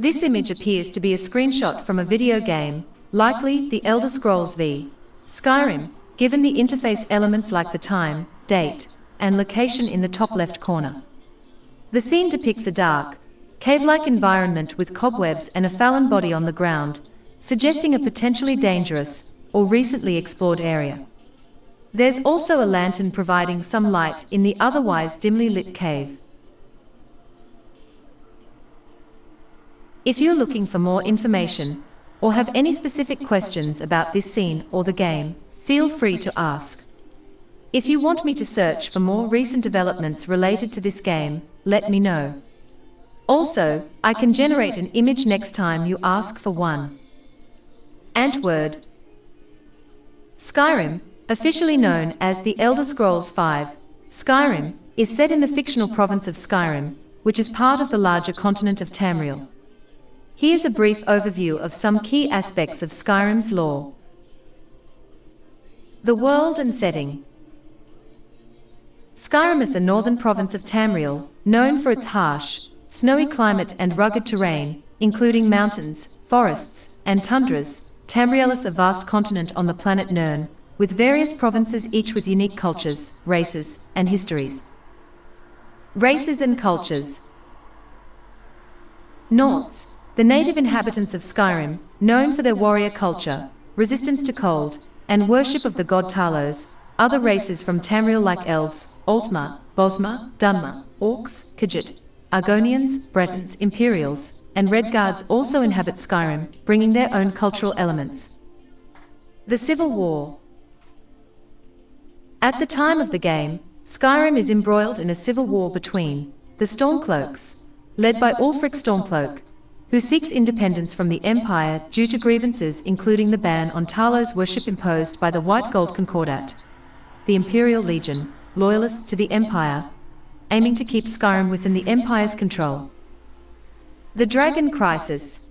This image appears to be a screenshot from a video game, likely The Elder Scrolls V. Skyrim, given the interface elements like the time, date, and location in the top left corner. The scene depicts a dark, cave-like environment with cobwebs and a fallen body on the ground, suggesting a potentially dangerous or recently explored area. There's also a lantern providing some light in the otherwise dimly lit cave. If you're looking for more information, or have any specific questions about this scene or the game, feel free to ask. If you want me to search for more recent developments related to this game, let me know. Also, I can generate an image next time you ask for one. Antword. Skyrim, officially known as The Elder Scrolls V, Skyrim, is set in the fictional province of Skyrim, which is part of the larger continent of Tamriel. Here's a brief overview of some key aspects of Skyrim's lore. The world and setting. Skyrim is a northern province of Tamriel, known for its harsh, snowy climate and rugged terrain, including mountains, forests, and tundras. Tamriel is a vast continent on the planet Nirn, with various provinces each with unique cultures, races, and histories. Races and cultures. Nords, the native inhabitants of Skyrim, known for their warrior culture, resistance to cold, and worship of the god Talos. Other races from Tamriel like Elves, Altmer, Bosmer, Dunmer, Orcs, Khajiit, Argonians, Bretons, Imperials, and Red Guards also inhabit Skyrim, bringing their own cultural elements. The Civil War. At the time of the game, Skyrim is embroiled in a civil war between the Stormcloaks, led by Ulfric Stormcloak, who seeks independence from the Empire due to grievances including the ban on Talos worship imposed by the White Gold Concordat, the Imperial Legion, loyalists to the Empire, aiming to keep Skyrim within the Empire's control. The Dragon Crisis.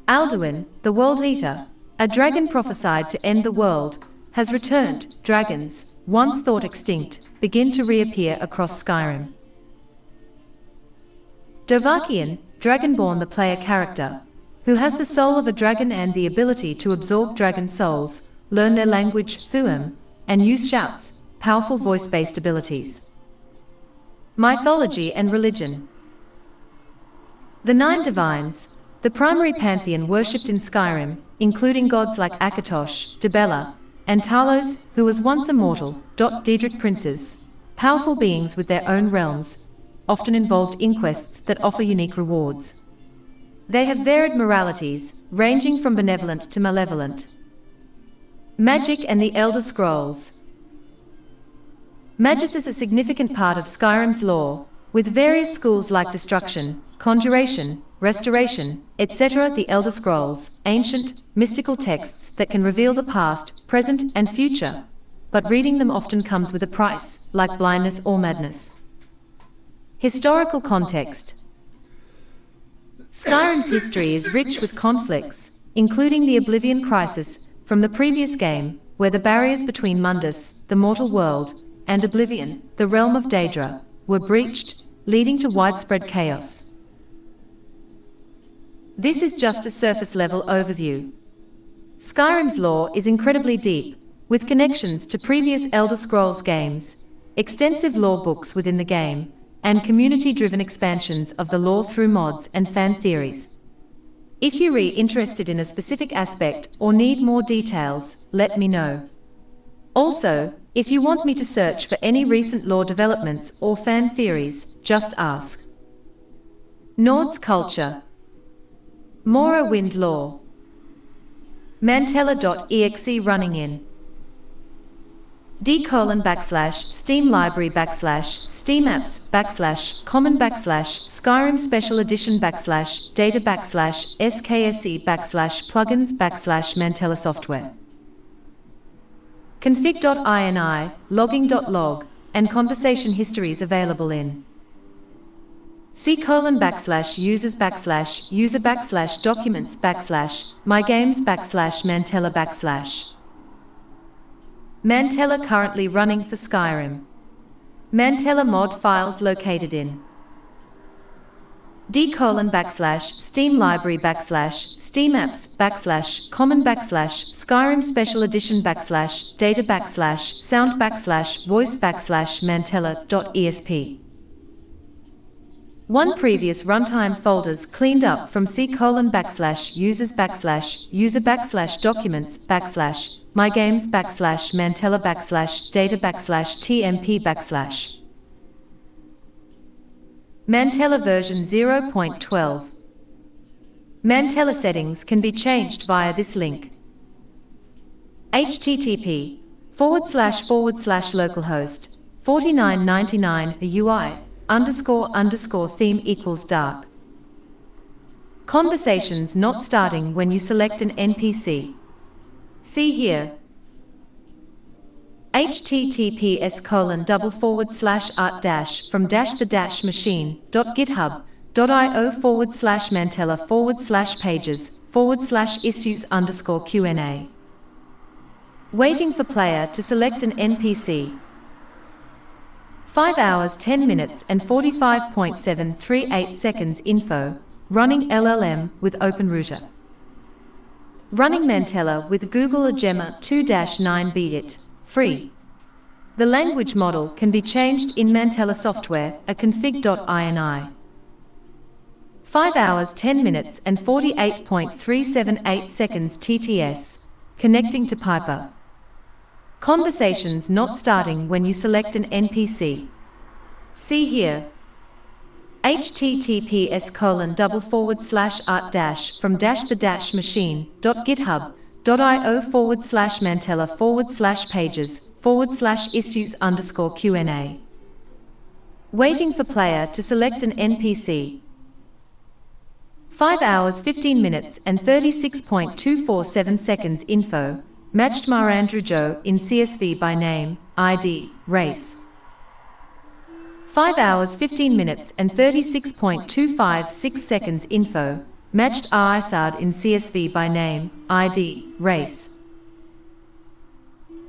Alduin, the World Eater, a dragon prophesied to end the world, has returned. Dragons, once thought extinct, begin to reappear across Skyrim. Dovahkiin, Dragonborn, the player character, who has the soul of a dragon and the ability to absorb dragon souls, learn their language, Thu'um, and use shouts, powerful voice-based abilities. Mythology and religion. The Nine Divines, the primary pantheon worshipped in Skyrim, including gods like Akatosh, Dibella, and Talos, who was once immortal. Daedric princes, powerful beings with their own realms, often involved inquests that offer unique rewards. They have varied moralities, ranging from benevolent to malevolent. Magic and the Elder Scrolls. Magic is a significant part of Skyrim's lore, with various schools like destruction, conjuration, restoration, etc. The Elder Scrolls, ancient, mystical texts that can reveal the past, present, and future, but reading them often comes with a price, like blindness or madness. Historical context. Skyrim's history is rich with conflicts, including the Oblivion Crisis from the previous game, where the barriers between Mundus, the mortal world, and Oblivion, the realm of Daedra, were breached, leading to widespread chaos. This is just a surface-level overview. Skyrim's lore is incredibly deep, with connections to previous Elder Scrolls games, extensive lore books within the game, and community-driven expansions of the lore through mods and fan theories. If you're interested in a specific aspect or need more details, let me know. Also, if you want me to search for any recent lore developments or fan theories, just ask. Nords culture. Morrowind lore. Mantella.exe running in. D:/Steam Library /Steam Apps /Common /Skyrim Special Edition /Data /SKSE /Plugins /Mantella Software. Config.ini, logging.log, and conversation histories available in C:/users /user documents /mygames /Mantella Mantella currently running for Skyrim. Mantella mod files located in Steam library Steam apps common Skyrim special edition data sound voice mantella.esp. One previous runtime folders cleaned up from users user documents my games mantella data tmp Mantella version 0.12. Mantella settings can be changed via this link. http://localhost 4999 UI _ theme equals dark. Conversations not starting when you select an NPC. See here. https://art-from-the-machine.github.io/mantella/pages/issues_Q&A. Waiting for player to select an NPC. 5 hours 10 minutes and 45.738 seconds info. Running LLM with OpenRouter. Running Mantella with Google Gemma 2-9 bit. Free. The language model can be changed in Mantella software, a config.ini. 5 hours 10 minutes and 48.378 seconds TTS. Connecting to Piper. Conversations not starting when you select an NPC. See here. https://art-from-the-machine.github.io/mantella/pages/issues_Q&A. Waiting for player to select an NPC. 5 hours 15 minutes and 36.247 seconds info. Matched Marandru Joe in CSV by name, ID, race. 5 hours 15 minutes and 36.256 seconds info. Matched Aisard in CSV by name, ID, race.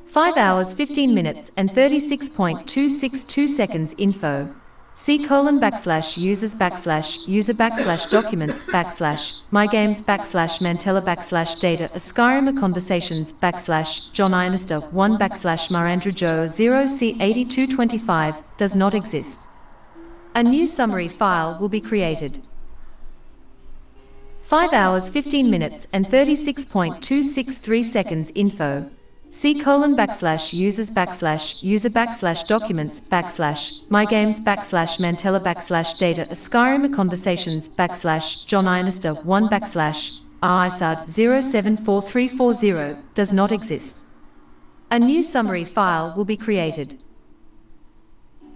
5 hours 15 minutes and 36.262 seconds info. C:/users user documents my games mantella data Skyrim conversations John Inister 1 Marandru Joe 0C8225 does not exist. A new summary file will be created. 5 hours 15 minutes and 36.263 seconds info. C:/users user documents my games mantella data Skyrim conversations John Inister 1 Aisard 074340 does not exist. A new summary file will be created.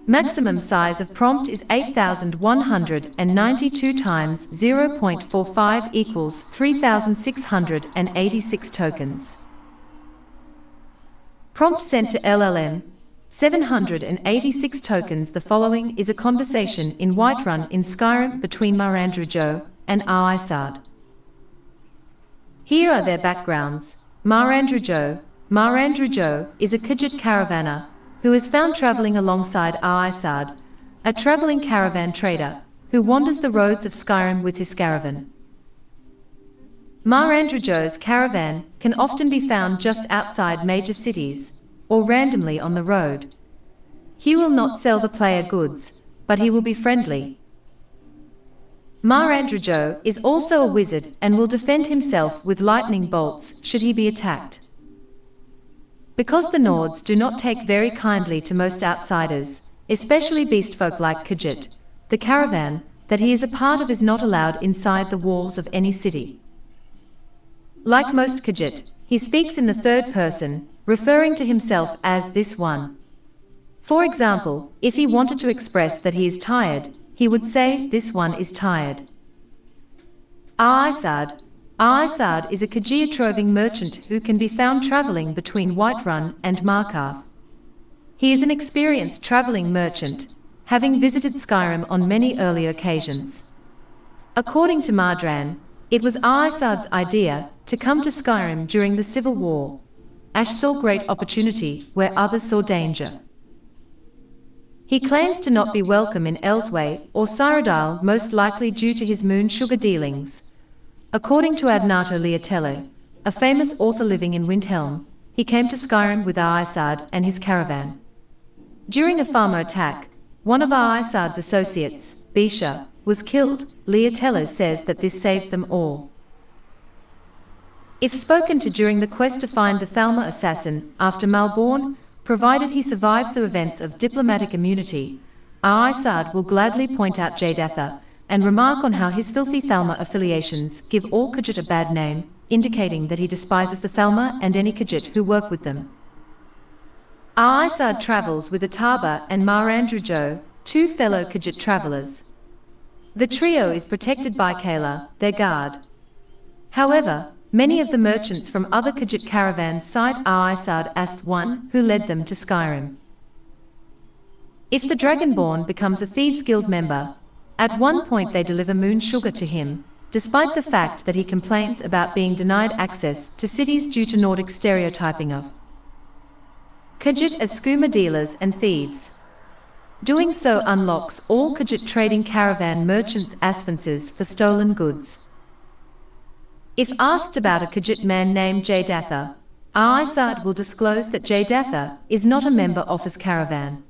Maximum size of prompt is 8192 times 0.45 equals 3686 tokens. Prompt sent to LLM, 786 tokens. The following is a conversation in Whiterun in Skyrim between Marandru Joe and Aisard. Here are their backgrounds. Marandru Joe is a Khajiit caravaner who is found traveling alongside Aisard, a traveling caravan trader who wanders the roads of Skyrim with his caravan. Marandru Joe's caravan can often be found just outside major cities, or randomly on the road. He will not sell the player goods, but he will be friendly. Marandru Joe is also a wizard and will defend himself with lightning bolts should he be attacked. Because the Nords do not take very kindly to most outsiders, especially beastfolk like Khajiit, the caravan that he is a part of is not allowed inside the walls of any city. Like most Khajiit, he speaks in the third person, referring to himself as this one. For example, if he wanted to express that he is tired, he would say, "This one is tired." Aisard is a Khajiit roving merchant who can be found traveling between Whiterun and Markarth. He is an experienced traveling merchant, having visited Skyrim on many earlier occasions. According to Mardran, it was Aisard's idea to come to Skyrim during the Civil War. Ash saw great opportunity where others saw danger. He claims to not be welcome in Elswey or Cyrodiil, most likely due to his moon sugar dealings. According to Adnato Liatello, a famous author living in Windhelm, he came to Skyrim with Aisard and his caravan. During a farmer attack, one of Aisard's associates, Bisha, was killed. Liatello says that this saved them all. If spoken to during the quest to find the Thalma assassin after Malborn, provided he survived the events of diplomatic immunity, Aisard will gladly point out Jadatha and remark on how his filthy Thalma affiliations give all Khajiit a bad name, indicating that he despises the Thalma and any Khajiit who work with them. Aisard travels with Ataba and Marandrujo, two fellow Khajiit travelers. The trio is protected by Kayla, their guard. However, many of the merchants from other Khajiit caravans cite Aisard as the one who led them to Skyrim. If the Dragonborn becomes a Thieves Guild member, at one point they deliver moon sugar to him, despite the fact that he complains about being denied access to cities due to Nordic stereotyping of Khajiit as skooma dealers and thieves. Doing so unlocks all Khajiit trading caravan merchants' aspences for stolen goods. If asked about a Khajiit man named Jadatha, Aisard will disclose that Jadatha is not a member of his caravan.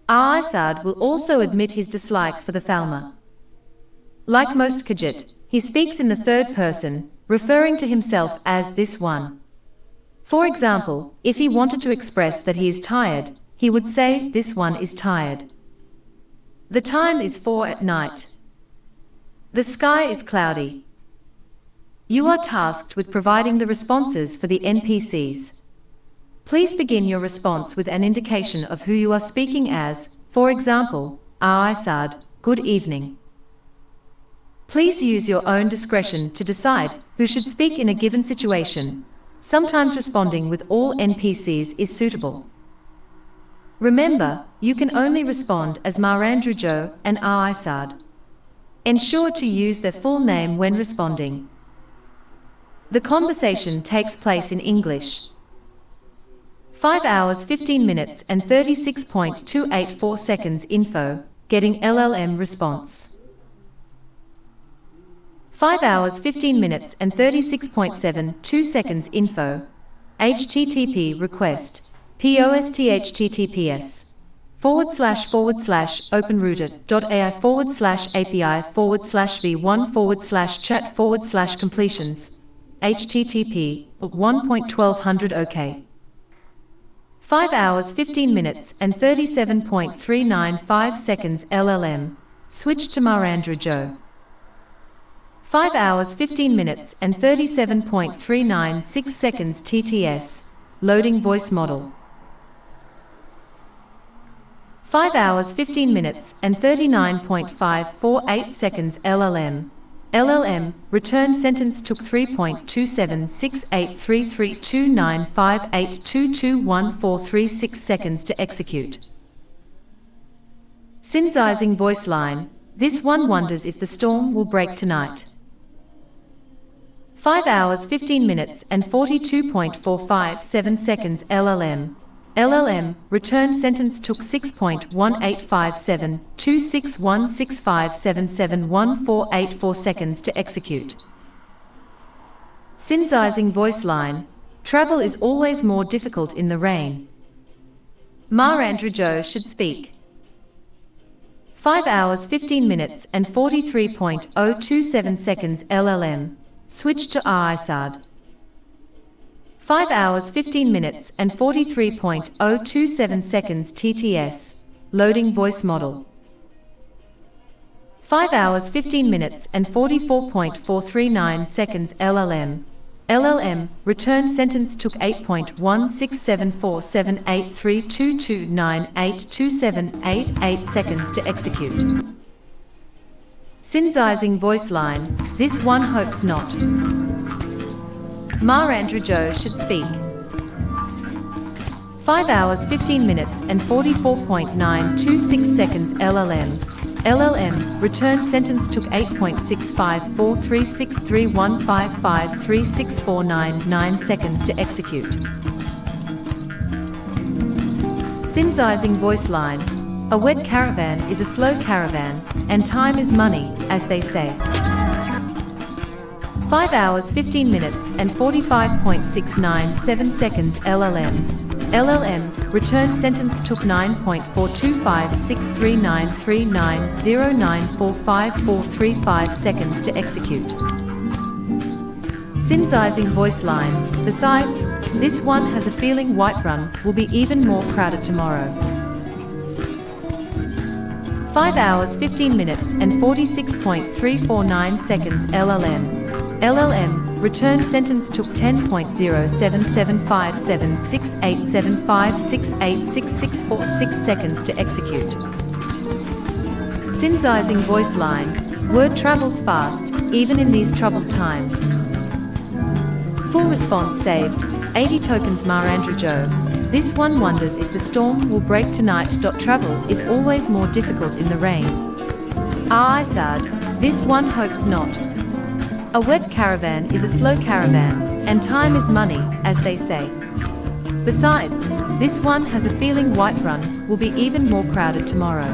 Aisard will also admit his dislike for the Thalma. Like most Khajiit, he speaks in the third person, referring to himself as this one. For example, if he wanted to express that he is tired, he would say, "This one is tired." The time is 4 at night. The sky is cloudy. You are tasked with providing the responses for the NPCs. Please begin your response with an indication of who you are speaking as, for example, Aisard, good evening. Please use your own discretion to decide who should speak in a given situation. Sometimes responding with all NPCs is suitable. Remember, you can only respond as Marandrujo and Aisard. Ensure to use their full name when responding. The conversation takes place in English. 5 hours 15 minutes and 36.284 seconds info, getting LLM response. 5 hours 15 minutes and 36.72 seconds info, HTTP request, post//openrouter.ai/API/v1/chat/completions, HTTP 1.1200 OK. 5 hours 15 minutes and 37.395 seconds LLM, switch to Marandrujo. 5 hours 15 minutes and 37.396 seconds TTS, loading voice model. 5 hours 15 minutes and 39.548 seconds LLM. LLM, return sentence took 3.2768332958221436 seconds to execute. Synthesizing voice line, this one wonders if the storm will break tonight. 5 hours 15 minutes and 42.457 seconds LLM. LLM, return sentence took 6.18572616577148 seconds to execute. Synthesizing voice line, travel is always more difficult in the rain. Marandrujo should speak. 5 hours 15 minutes and 43.027 seconds LLM, switch to Aisard. 5 hours 15 minutes and 43.027 seconds TTS, loading voice model. 5 hours 15 minutes and 44.439 seconds LLM. LLM, return sentence took 8.1674783229827888 seconds to execute. Synthesizing voice line, this one hopes not. Marandrujo should speak. 5 hours 15 minutes and 44.926 seconds LLM. LLM, return sentence took 8.65436315536499 seconds to execute. Synthesizing voice line, A wed caravan is a slow caravan, and time is money, as they say. 5 hours 15 minutes and 45.697 seconds LLM. LLM, return sentence took 9.425639390945435 seconds to execute. Synthesizing voice line, besides, this one has a feeling Whiterun will be even more crowded tomorrow. 5 hours 15 minutes and 46.349 seconds LLM. LLM, return sentence took 10.0775768756866646 seconds to execute. Synthesizing voice line, word travels fast, even in these troubled times. Full response saved, 80 tokens Marandra Joe. This one wonders if the storm will break tonight. Travel is always more difficult in the rain. Isard, this one hopes not. A wet caravan is a slow caravan, and time is money, as they say. Besides, this one has a feeling Whiterun will be even more crowded tomorrow.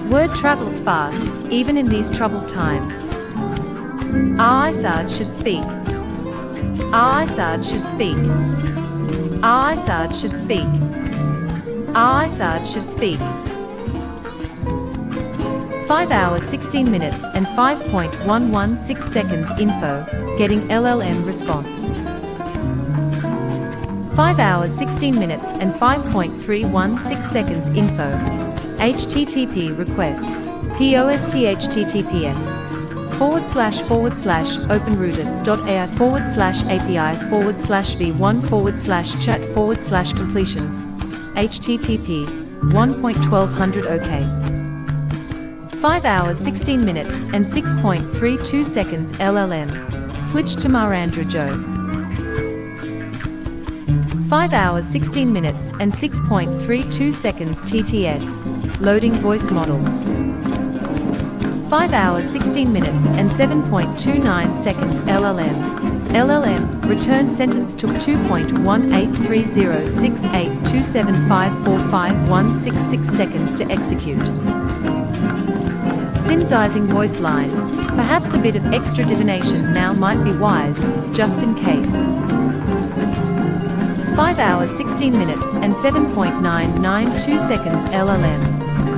Word travels fast, even in these troubled times. Isard should speak. Isard should speak. Isard should speak. Isard should speak. 5 hours 16 minutes and 5.116 seconds info, getting LLM response. 5 hours 16 minutes and 5.316 seconds info. HTTP request. post//openrouter.ai/API/v1/chat/completions. HTTP 1.1200 OK. 5 hours 16 minutes and 6.32 seconds LLM. Switch to Marandra Joe. 5 hours 16 minutes and 6.32 seconds TTS. Loading voice model. 5 hours 16 minutes and 7.29 seconds LLM. LLM, return sentence took 2.1830682754516 seconds to execute. Synthesizing voice line, perhaps a bit of extra divination now might be wise, just in case. 5 hours 16 minutes and 7.992 seconds LLM.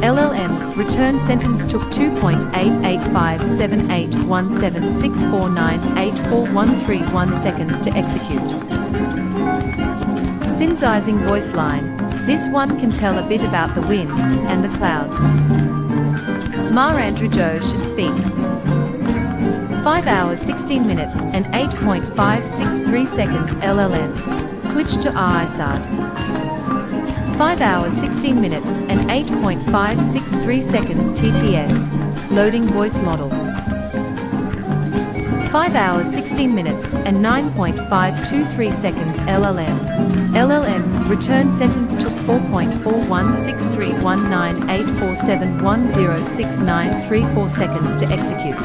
LLM, return sentence took 2.8857817649843131 seconds to execute. Synthesizing voice line, this one can tell a bit about the wind and the clouds. Marandra Joe should speak. 5 hours 16 minutes and 8.563 seconds LLM. Switch to ISARD. 5 hours 16 minutes and 8.563 seconds TTS. Loading voice model. 5 hours 16 minutes and 9.523 seconds LLM. LLM, return sentence took 4.41631984710693 seconds to execute.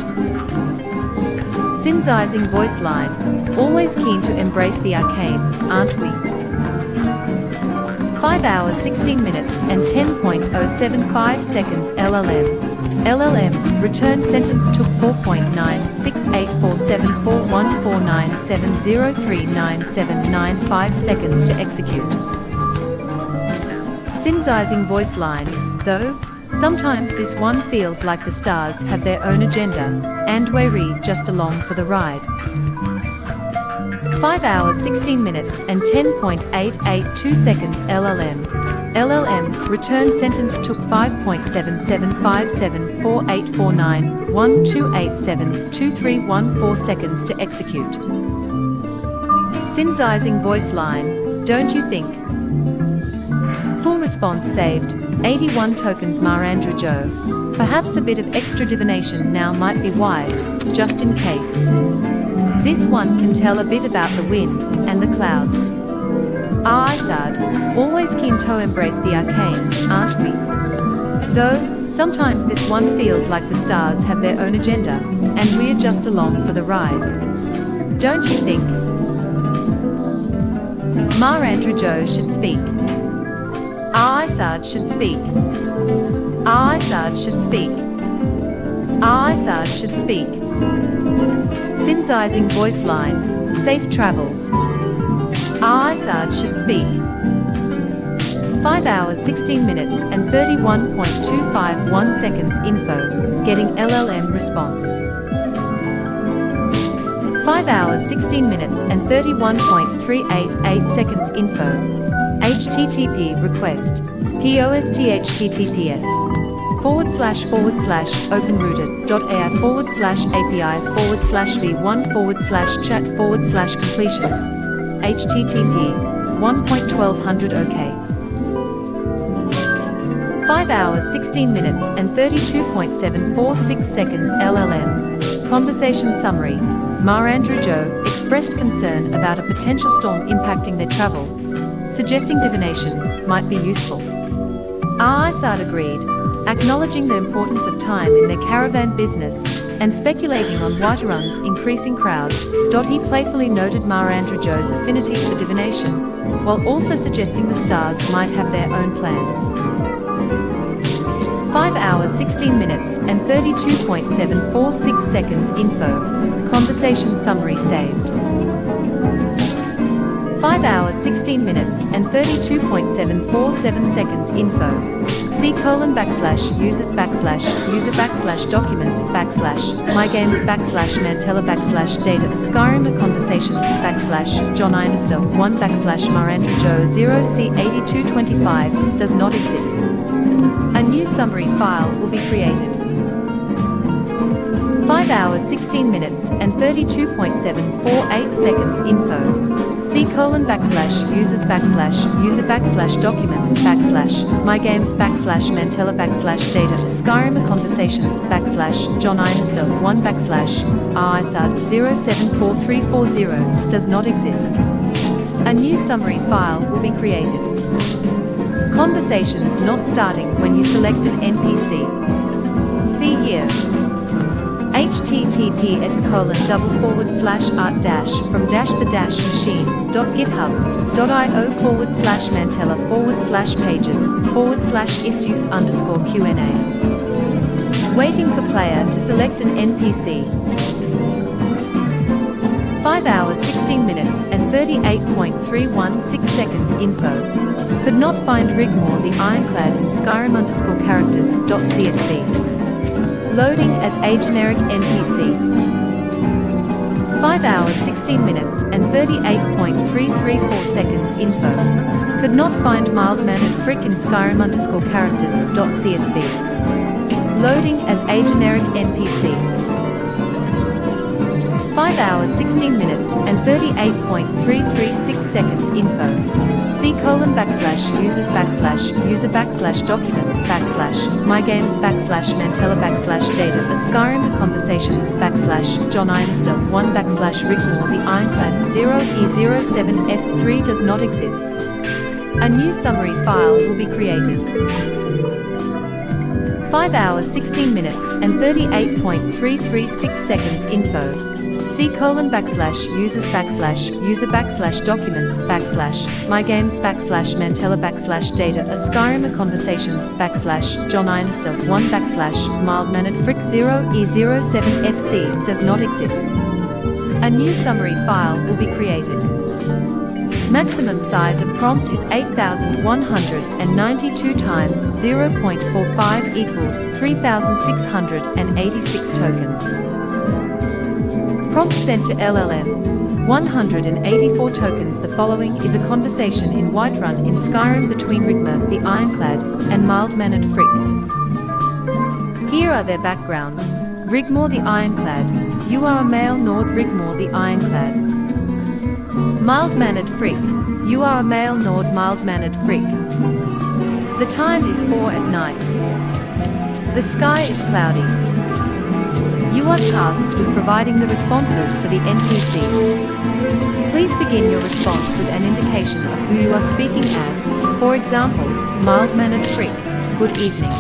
Synthesizing voice line, always keen to embrace the arcane, aren't we? 5 hours 16 minutes and 10.075 seconds LLM. LLM, return sentence took 4.9684741497039795 seconds to execute. Synthesizing voice line, though, sometimes this one feels like the stars have their own agenda, and we're just along for the ride. 5 hours 16 minutes and 10.882 seconds LLM. LLM, return sentence took 5.7757484912872314 seconds to execute. Synthesizing voice line, don't you think? Full response saved, 81 tokens Marandra Joe. Perhaps a bit of extra divination now might be wise, just in case. This one can tell a bit about the wind and the clouds. Isard, always keen to embrace the arcane, aren't we? Though, sometimes this one feels like the stars have their own agenda, and we're just along for the ride. Don't you think? Marandra Joe should speak. Isard. Isard should speak. Isard should speak. Isard should speak. Synthesizing voice line. Safe travels. Isard should speak. 5 hours 16 minutes and 31.251 seconds info. Getting LLM response. 5 hours 16 minutes and 31.388 seconds info. HTTP request. POSTHTTPS//openrouter.ai/v1/chat/completions. HTTP 1.1200 OK. 5 hours 16 minutes and 32.746 seconds LLM. Conversation summary. Marandra Joe expressed concern about a potential storm impacting their travel, suggesting divination might be useful. Isard agreed, acknowledging the importance of time in their caravan business and speculating on Whiterun's increasing crowds. He playfully noted Marandra Joe's affinity for divination, while also suggesting the stars might have their own plans. 5 hours 16 minutes and 32.746 seconds info. Conversation summary saved. 5 hours 16 minutes and 32.747 seconds info. C:/users/documents/mygames/mantella/data Skyrim conversations /John Inister 1/Marandra Joe 0 C8225 does not exist. A new summary file will be created. 5 hours 16 minutes and 32.748 seconds info. C:/users/documents/mygames/mantella/data Skyrim conversations /John Inister 1/Isard 074340 does not exist. A new summary file will be created. Conversations not starting when you select an NPC. See here. https://art-from-the-machine.github.io/mantella/pages/issues_Q&A. Waiting for player to select an NPC. 5 hours 16 minutes and 38.316 seconds info. Could not find Rigmore the Ironclad in Skyrim_characters.csv. Loading as a generic NPC. 5 hours 16 minutes and 38.334 seconds info. Could not find mild-mannered frick in Skyrim_characters.csv. Loading as a generic NPC. 5 hours 16 minutes and 38.336 seconds info. C:/users/documents/mygames/mantella/data Skyrim conversations /John Inister 1/Rigmore the Ironclad 0E07F3 does not exist. A new summary file will be created. 5 hours 16 minutes and 38.336 seconds info. C:/users/documents/mygames/mantella/data Skyrim conversations /John Inister 1/mild-mannered frick 0E07FC does not exist. A new summary file will be created. Maximum size of prompt is 8,192 times 0.45 equals 3,686 tokens. Prompt sent to LLM. 184 tokens. The following is a conversation in Whiterun in Skyrim between Rigmore the Ironclad and mild-mannered frick. Here are their backgrounds. Rigmore the Ironclad. You are a male Nord Rigmore the Ironclad. Mild-mannered frick. You are a male Nord mild-mannered frick. The time is 4 at night. The sky is cloudy. You are tasked with providing the responses for the NPCs. Please begin your response with an indication of who you are speaking as, for example, mild-mannered frick, good evening.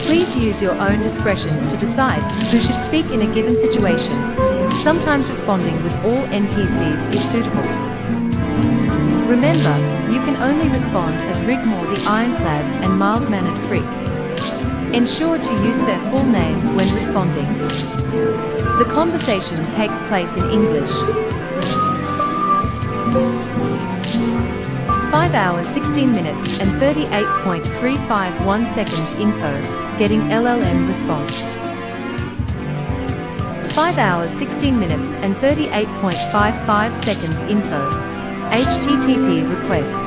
Please use your own discretion to decide who should speak in a given situation. Sometimes responding with all NPCs is suitable. Remember, you can only respond as Rigmore the Ironclad and Mild-Mannered Freak. Ensure to use their full name when responding. The conversation takes place in English. 5 hours 16 minutes and 38.351 seconds info, getting LLM response. 5 hours 16 minutes and 38.55 seconds info. HTTP request.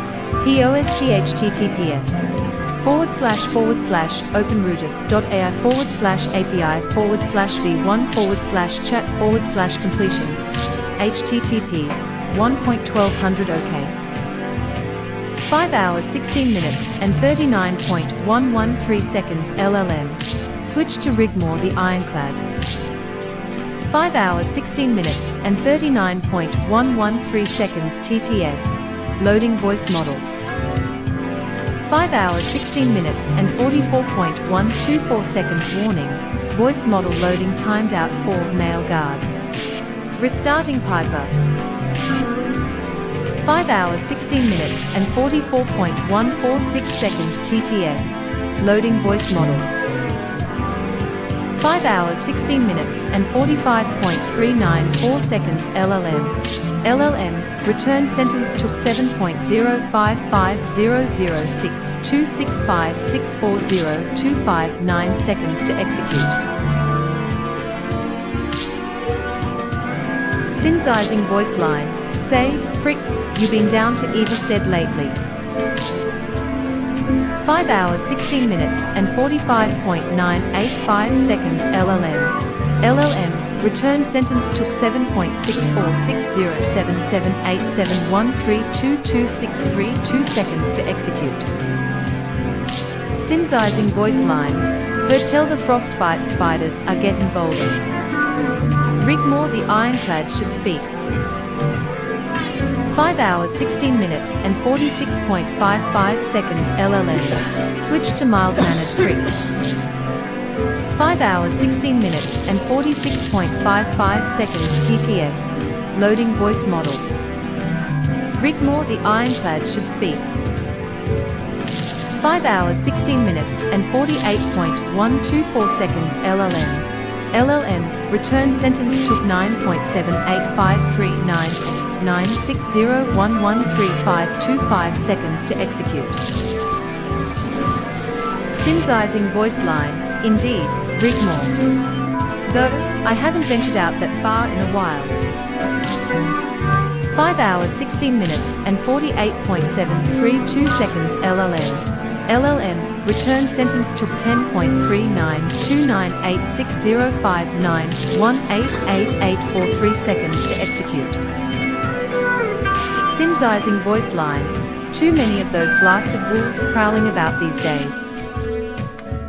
post//openrouter.ai/API/v1/chat/completions. HTTP 1.1200 OK. 5 hours 16 minutes and 39.113 seconds LLM. Switch to Rigmore the Ironclad. 5 hours 16 minutes and 39.113 seconds TTS. Loading voice model. 5 hours 16 minutes and 44.124 seconds warning. Voice model loading timed out for male guard. Restarting Piper. 5 hours 16 minutes and 44.146 seconds TTS. Loading voice model. 5 hours 16 minutes and 45.394 seconds LLM. LLM, return sentence took 7.05500626564025 seconds to execute. Synthesizing voice line. Say, Frick, you been down to Everstead lately? 5 hours 16 minutes and 45.985 seconds LLM. LLM, return sentence took 7.64607787132263 seconds to execute. Synthesizing voice line. Heard tell the frostbite spiders are getting bolder. Rigmore the Ironclad should speak. 5 hours 16 minutes and 46.55 seconds LLM. Switch to Mild-Mannered Freak. 5 hours 16 minutes and 46.55 seconds TTS. Loading voice model. Rigmore the Ironclad should speak. 5 hours 16 minutes and 48.124 seconds LLM. LLM, return sentence took 9.7853989601135525 seconds to execute. Synthesizing voice line. Indeed, Rigmore. Though, I haven't ventured out that far in a while. 5 hours 16 minutes and 48.732 seconds LLM. LLM, return sentence took 10.3929860591888843 seconds to execute. Synthesizing voice line. Too many of those blasted wolves prowling about these days.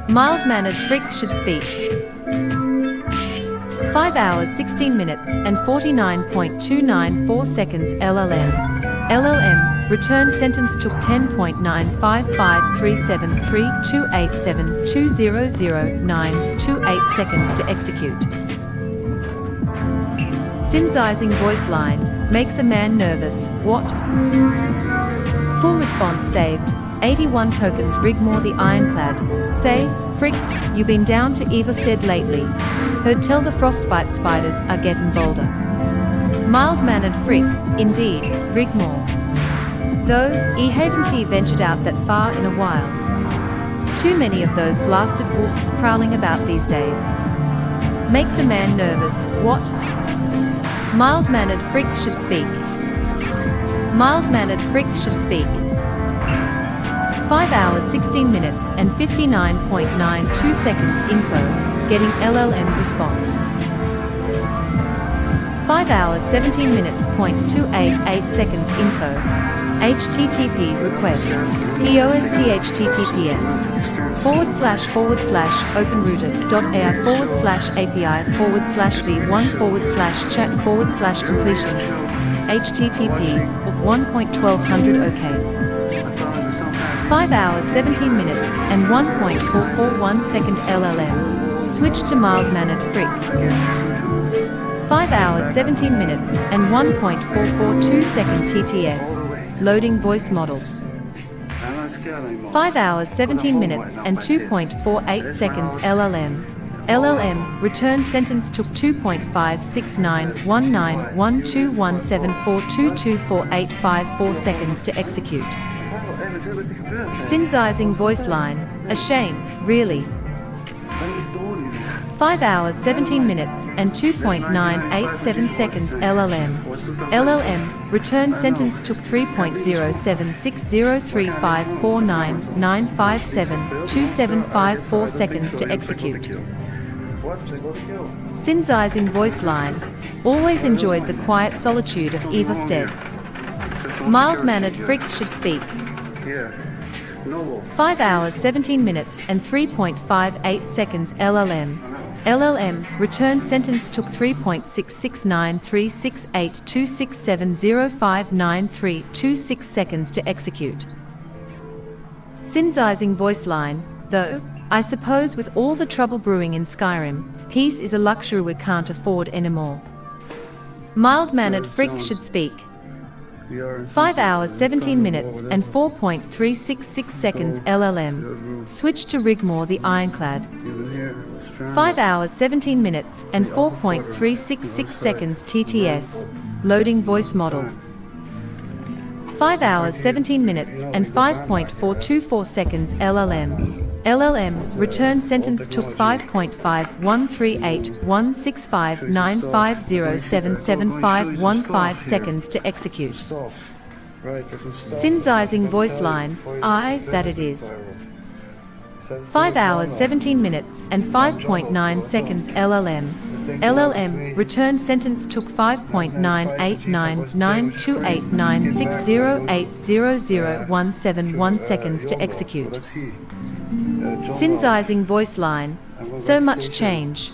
Mild-Mannered Freak should speak. 5 hours 16 minutes and 49.294 seconds LLM. LLM, return sentence took 10.955373287200928 seconds to execute. Synthesizing voice line. Makes a man nervous. What? Full response saved. 81 tokens. Rigmore the Ironclad. Say, Frick, you been down to Everstead lately? Heard tell the frostbite spiders are getting bolder. Mild-Mannered Frick. Indeed, Rigmore. Though, haven't ventured out that far in a while. Too many of those blasted wolves prowling about these days. Makes a man nervous. What? Mild-Mannered Freak should speak. Mild-Mannered Freak should speak. 5 hours 16 minutes and 59.92 seconds info, getting LLM response. 5 hours 17 minutes .288 seconds info. HTTP request. post//openrouter.ai/API/v1/chat/completions. HTTP 1.1200 OK. 5 hours 17 minutes and 1.441 second LLM. Switch to Mild-Mannered Freak. 5 hours 17 minutes and 1.442 second TTS. loading voice model. 5 hours 17 minutes and 2.48 seconds LLM. LLM, return sentence took 2.5691912174224854 seconds to execute. Synthesizing voice line, a shame, really. 5 hours 17 minutes and 2.987 seconds LLM. LLM, return sentence took 3.076035499572754 seconds to execute. Synthesizing voice line, always enjoyed the quiet solitude of Eva Stead. Mild-mannered freak should speak. 5 hours 17 minutes and 3.58 seconds LLM. LLM, return sentence took 3.669368267059326 seconds to execute. Synthesizing voice line, though, I suppose with all the trouble brewing in Skyrim, peace is a luxury we can't afford anymore. Mild-mannered freak should speak. 5 hours 17 minutes and 4.366 seconds LLM. Switch to Rigmore the Ironclad. 5 hours 17 minutes and 4.366 seconds TTS. Loading voice model. 5 hours 17 minutes and 5.424 seconds LLM. LLM, return sentence took 5.5138165950777515 seconds to execute. Synthesizing voice line, I, that it is. 5 hours 17 minutes and 5.9 seconds LLM. LLM, return sentence took 5.989928960800171 seconds to execute. Synthesizing voice line, so much change.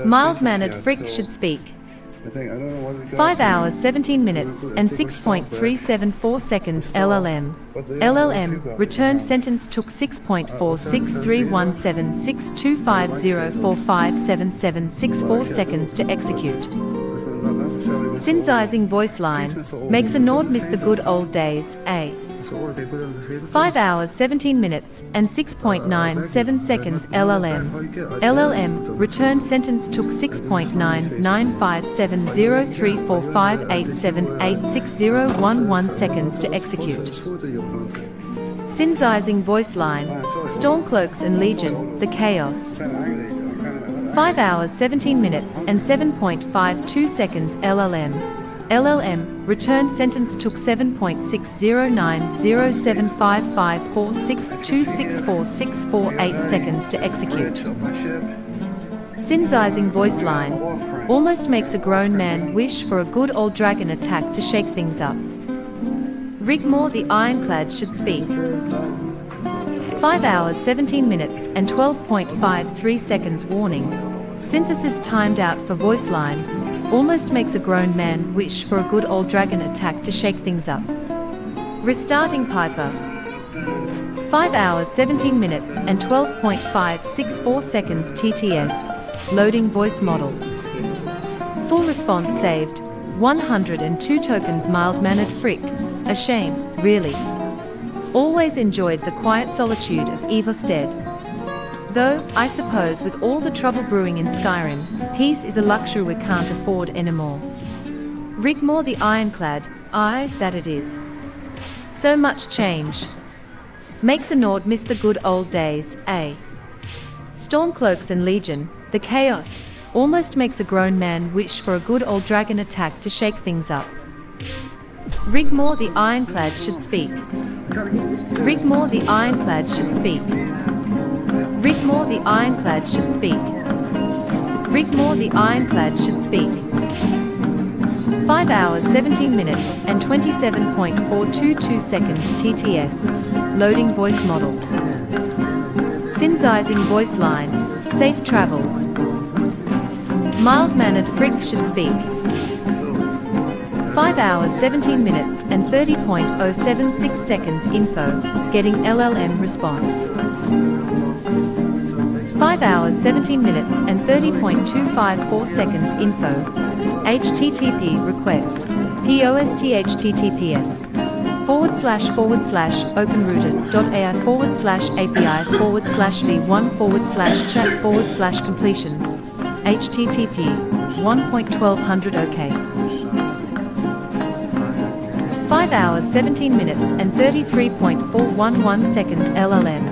Mild-mannered freak should speak. 5 hours 17 minutes and 6.374 seconds LLM. LLM, return sentence took 6.4631762504577764 seconds to execute. Synthesizing voice line, makes a Nord miss the good old days, eh? 5 hours 17 minutes and 6.97 seconds LLM. LLM, return sentence took 6.995703458786011 seconds to execute. Synthesizing voice line, Stormcloaks and Legion, the Chaos. 5 hours 17 minutes and 7.52 seconds LLM. LLM, return sentence took 7.609075546264648 seconds to execute. Synthesizing voice line, almost makes a grown man wish for a good old dragon attack to shake things up. Rigmore the Ironclad should speak. 5 hours 17 minutes and 12.53 seconds warning. Synthesis timed out for voice line. Almost makes a grown man wish for a good old dragon attack to shake things up. Restarting Piper. 5 hours 17 minutes and 12.564 seconds TTS. Loading voice model. Full response saved. 102 tokens. Mild-mannered freak. A shame, really. Always enjoyed the quiet solitude of Eva Stead. Though, I suppose with all the trouble brewing in Skyrim, peace is a luxury we can't afford anymore. Rigmore the Ironclad, I, that it is. So much change. Makes a Nord miss the good old days, eh? Stormcloaks and Legion, the Chaos, almost makes a grown man wish for a good old dragon attack to shake things up. Rigmore the Ironclad should speak. Rigmore the Ironclad should speak. Rigmore the Ironclad should speak. Rigmore the Ironclad should speak. 5 hours 17 minutes and 27.422 seconds TTS. Loading voice model. Synthesizing voice line. Safe travels. Mild-mannered freak should speak. 5 hours 17 minutes and 30.076 seconds info. Getting LLM response. 5 hours 17 minutes and 30.254 seconds info. HTTP request. POST HTTPS. openrouter.ai/API/v1/chat/completions http 1.1200 OK. 5 hours 17 minutes and 33.411 seconds LLM.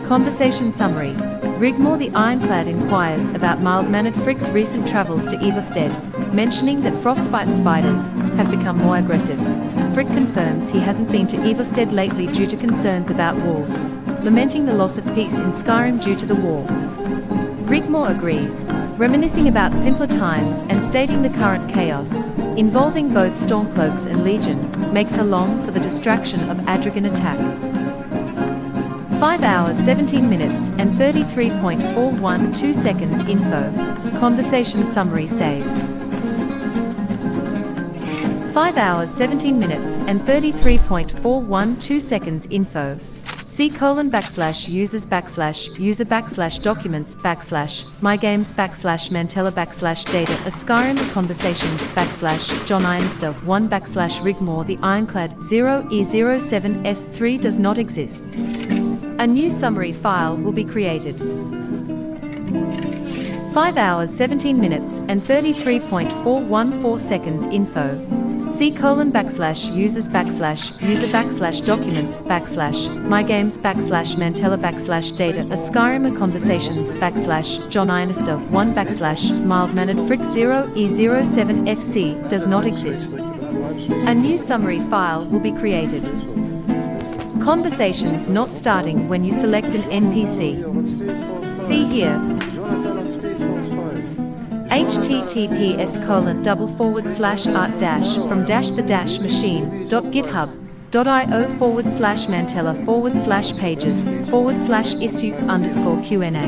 Conversation summary. Rigmore the Ironclad inquires about mild-mannered Frick's recent travels to Everstead, mentioning that frostbite spiders have become more aggressive. Frick confirms he hasn't been to Everstead lately due to concerns about wolves, lamenting the loss of peace in Skyrim due to the war. Rigmore agrees, reminiscing about simpler times and stating the current chaos, involving both Stormcloaks and Legion, makes her long for the distraction of Adragon attack. 5 hours 17 minutes and 33.412 seconds info. Conversation summary saved. 5 hours 17 minutes and 33.412 seconds info. C:/user/documents/mygames/Mantella/data a Skyrim conversations /John Inister 1/Rigmore the Ironclad 0E07F3 does not exist. A new summary file will be created. 5 hours 17 minutes and 33.414 seconds info. C:/user/documents/mygames/Mantella/data a Skyrim conversations /John Inister 1/mild-mannered Frick 0E07FC does not exist. A new summary file will be created. Conversations not starting when you select an NPC. See here. https://art-from-the-machine.github.io/mantella/pages/issues_Q&A.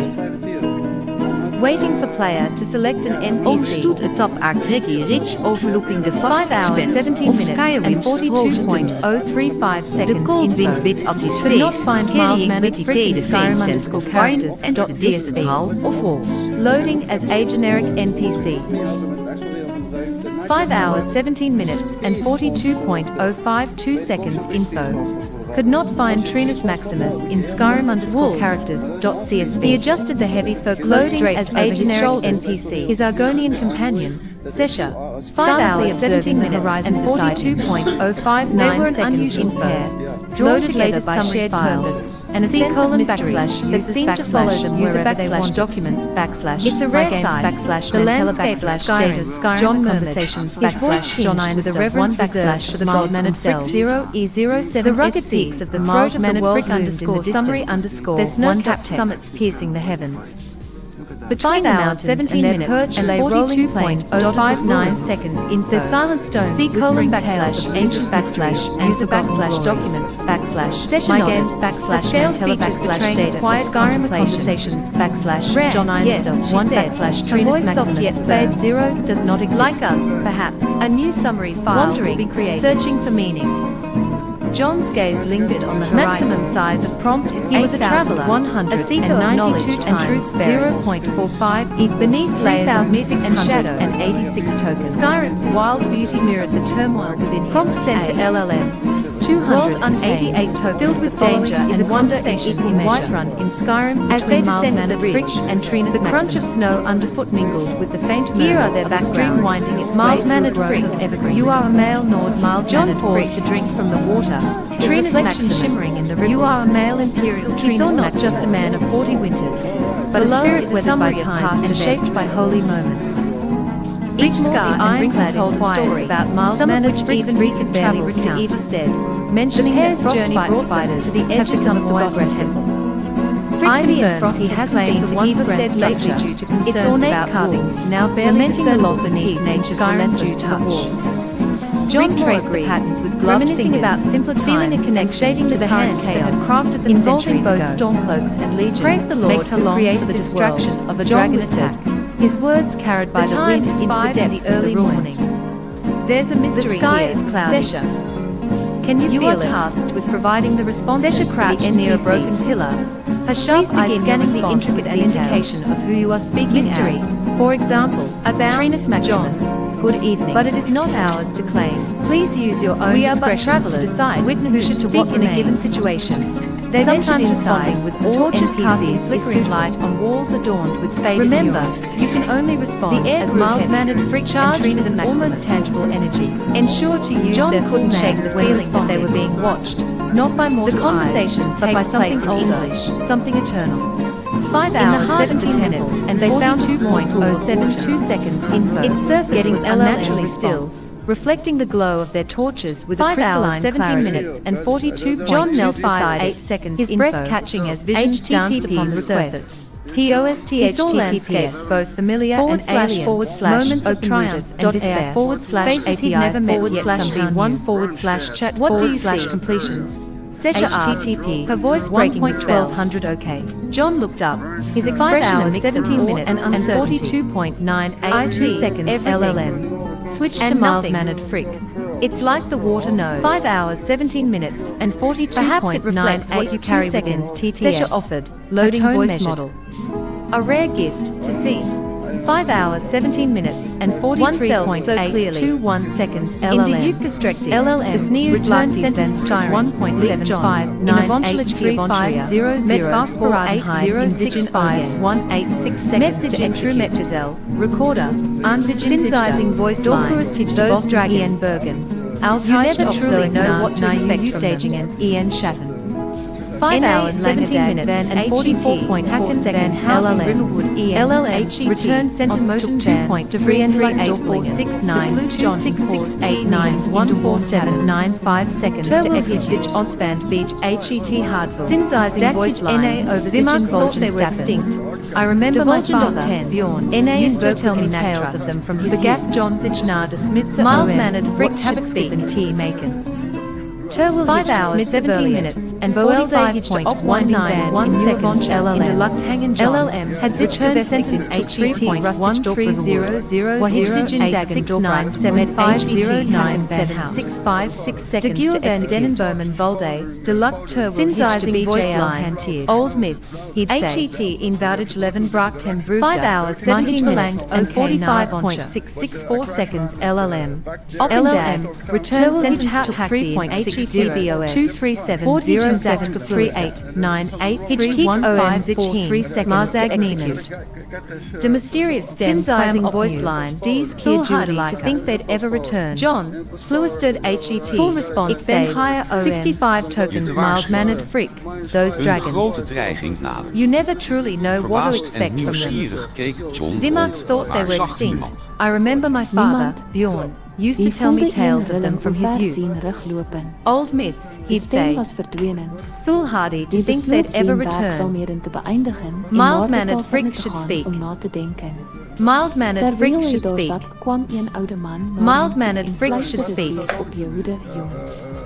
Waiting for player to select an NPC. Stood atop Agregi Ridge overlooking the vast 5 hours, expanse 17 of minutes Skyrim's and 42.035 The seconds cold info. wind bit at his Could not face, find carrying mild-mannered with Frick in the Skyrim sense underscore of wine characters and the dot distant CSV. howl of wolves. Loading as a generic NPC. 5 hours, 17 minutes and 42.052 seconds info. Could not find Trinus Maximus in Skyrim underscore characters dot CSV. He adjusted the heavy folk loading as a generic NPC. His Argonian companion, Sesha. 5 hours, 17 minutes and 42.059 seconds info. Drawn together by shared purpose and a sense of mystery that seemed to follow them wherever they want. Documents It's a rare sight. The landscape of Skyrim. John conversations His voice John with a reverence reserved for the mild-mannered Frick 0E07 The rugged peaks of the mild-mannered Frick underscore summary underscore their snow-capped summits piercing the heavens. Between the mountains 17 and their perch and they rolling plains 0.59 seconds info. The silent stones whispering tales of ancient user documents session games Mantella data Skyrim conversations John Inister 1 Trinus Maximus Babe 0 does not exist. Like us, perhaps, a new summary file will be created. Searching for meaning. John's gaze lingered on the horizon. Maximum size of prompt is he was a traveler, 100, a seeker of knowledge and truth 0.45 beneath layers of mist and shadow and 86 tokens. Skyrim's wild beauty mirrored the turmoil within him. Prompt sent to LLM. 288 tokens filled with danger and wonder in equal Whiterun in Skyrim as they descended the ridge and Trinus the crunch of snow underfoot mingled with the faint murmurs of a stream winding its mild-mannered Frick of evergreen. You are a male Nord mild-mannered paused to drink from the water. Trinus Maximus shimmering in the ripples. You are a male imperial Trinus He saw not Maximus. Just a man of 40 winters, but a spirit weathered by time and shaped by holy moments. Each scar and wrinkle told a story about mild-mannered Frick's recent travels to Everstead, mentioning that frostbite spiders to the edges of the aggressive. Frick confirms he has been to Everstead lately due to concerns about carvings, now barely discernible beneath nature's relentless touch. John traced the patterns with gloved reminiscing fingers, about simpler times and stating to the hands that had crafted them involving both Stormcloaks and Legion. Praise the Lord makes her long for the distraction of a dragon attack. His words carried by the wind into the depths of the morning. There's a mystery the sky here. Is cloudy. Sesha. Can you feel it? Tasked with providing the responses. Sesha crouched near a broken pillar. Her sharp eyes scanning the intricate with an indication of who you are speaking mystery. As. For example, about Trinus Maximus. good evening, but it is not ours to claim. Please use your own discretion to decide who should speak in a given situation. They sometimes responding with torches casting flickering light on walls adorned with faded Remember, you can only respond as mild-mannered freak charged with almost tangible energy. Ensure to use their couldn't shake the feeling that they were being watched, not by mortal the conversation eyes, but by something English, something eternal. 5 hours, 17 minutes, and they found 2.072 seconds info. Its surface getting was unnaturally still, reflecting the glow of their torches with 5 hours, 17 minutes, and 42. John knelt beside 8 seconds. His breath catching as visions danced upon the surface. He saw landscapes both familiar and alien, moments of triumph and despair, faces he'd never met yet something /1/chat /completions. HTTP. Her voice breaking 1200 OK. John looked up. His expression of 17 minutes and 42.982 seconds LLM. Switched to mild-mannered freak. It's like the water knows. 5 hours, 17 minutes, and 42.982 Perhaps it reflects what you carry seconds TTS. Sesha offered. Loading voice model. A rare gift to see. 5 hours, 17 minutes, and 43.821 seconds LLM. LLM. The sneer return sentence Skyrim 1.75 in Avonchilage 3500 Medvasparadheim 186 seconds to Exru Meptizel. Recorder. Synthesizing voice line. Those Dragon Bergen. You never truly know what to expect from them. Ian Shatton. 5 hours, 17 minutes, and 44.4 seconds LLM. LLM. Return sentence took 2.384692668914795 seconds to exit Odsband Beach HET Hardville. Synthesizing voice line. Vimarks thought they were extinct. I remember my father, Bjorn, used to tell me tales of them from his gaff John Zichnar de Smitzer mild-mannered frick habit speak and tea making. 5 hours, 17 minutes, and 45.191 seconds LLM had returned sentence to 13008697509765 seconds to execute. Denenberman Volde, Deluxe Synthesizing voice line. Old myths, he'd say. HET in Voutage Leven Brachtem Vruta. 5 hours, 17 minutes, and 45.664 seconds LLM. LLM, return sentence to 3.6 DBOS 237-073898315 seconds to execute. The mysterious stem synthesizing voice line D's Kier Judy to think they'd ever return. John, Fluisted HET. Full response saved. 65 tokens mild-mannered freak. Those dragons. You never truly know what to expect from them. Vimarks thought they were extinct. I remember my father, Bjorn, used to tell me tales of them from his youth. Old myths, he'd say. Foolhardy to think they'd ever return. Mild-mannered freak should speak. Mild-mannered freak should speak. Mild-mannered freak should speak.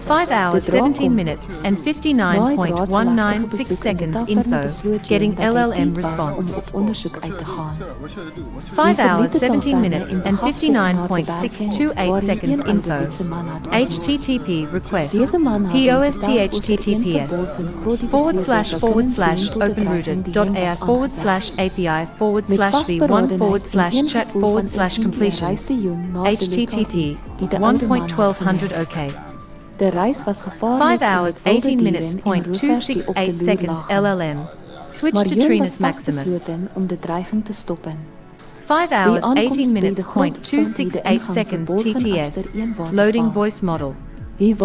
5 hours, 17 minutes, and 59.196 seconds info, getting LLM response. 5 hours, 17 minutes, and 59.628 seconds info. HTTP request. POSTHTTPS//API/v1/chat/completion. HTTP 1.1200 OK. 5 hours, 18 minutes, 0.268 seconds LLM. Switch to Trinus Maximus. 5 hours, 18 minutes, 0.268 seconds TTS. Loading voice model. 5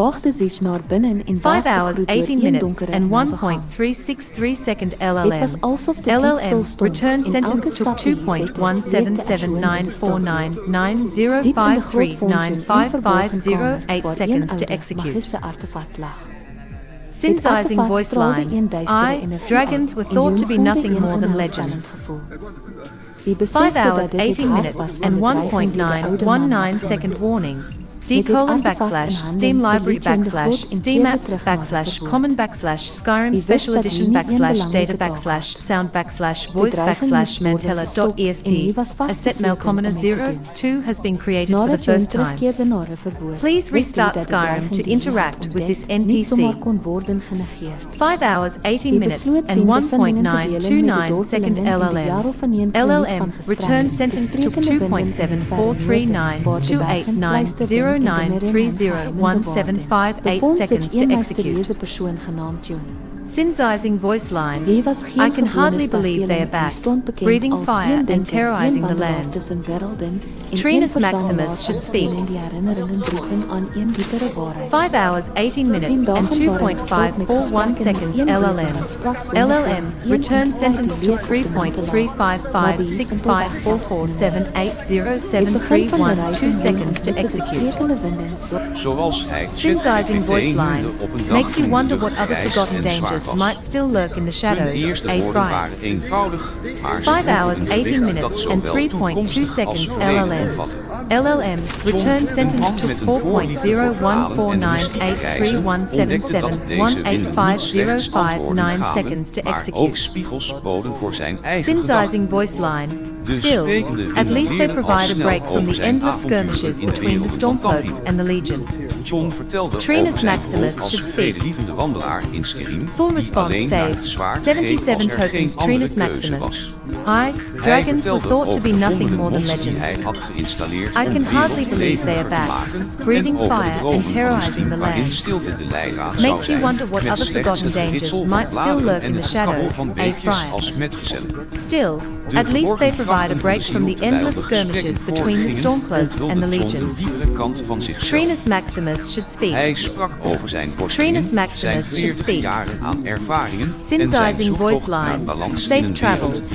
hours, 18 minutes, and 1.363 second LLM. LLM, return sentence took 2.177949905395508 seconds to execute. Synthesizing voice line. Dragons were thought to be nothing more than legends. 5 hours, 18 minutes, and 1.919 second warning. Steam Library Steam Apps Common Skyrim Special Edition Data Sound Voice Mantella.esp Asset Mail Commoner 02 has been created for the first time. Please restart Skyrim to interact with this NPC. 5 hours, 18 minutes, and 1.929 second LLM. Return sentence took 2.74392890930175 seconds to execute. Synthesizing voice line. I can hardly believe they are back, breathing fire and terrorizing the land. Trinus Maximus should speak. 5 hours, 18 minutes, and 2.541 seconds LLM. Return sentence to 3.3556544780731 seconds to execute. Synthesizing voice line makes you wonder what other forgotten dangers might still lurk in the shadows. 5 hours, 18 minutes, and 3.2 seconds LLM. Return sentence to 4.01498317718505 seconds to execute. Synthesizing voice line. Still, at least they provide a break from the endless skirmishes between the Stormcloaks and the Legion. Trinus Maximus should speak. Full response saved. 77 tokens. Trinus Maximus. Dragons were thought to be nothing more than legends. I can hardly believe they are back, breathing fire and terrorizing the land. Makes you wonder what other forgotten dangers might still lurk in the shadows. Still, at least they provide a break from the endless skirmishes between the Stormcloaks and the Legion. Trinus Maximus should speak. Trinus Maximus should speak. Synthesizing voice line. Safe travels.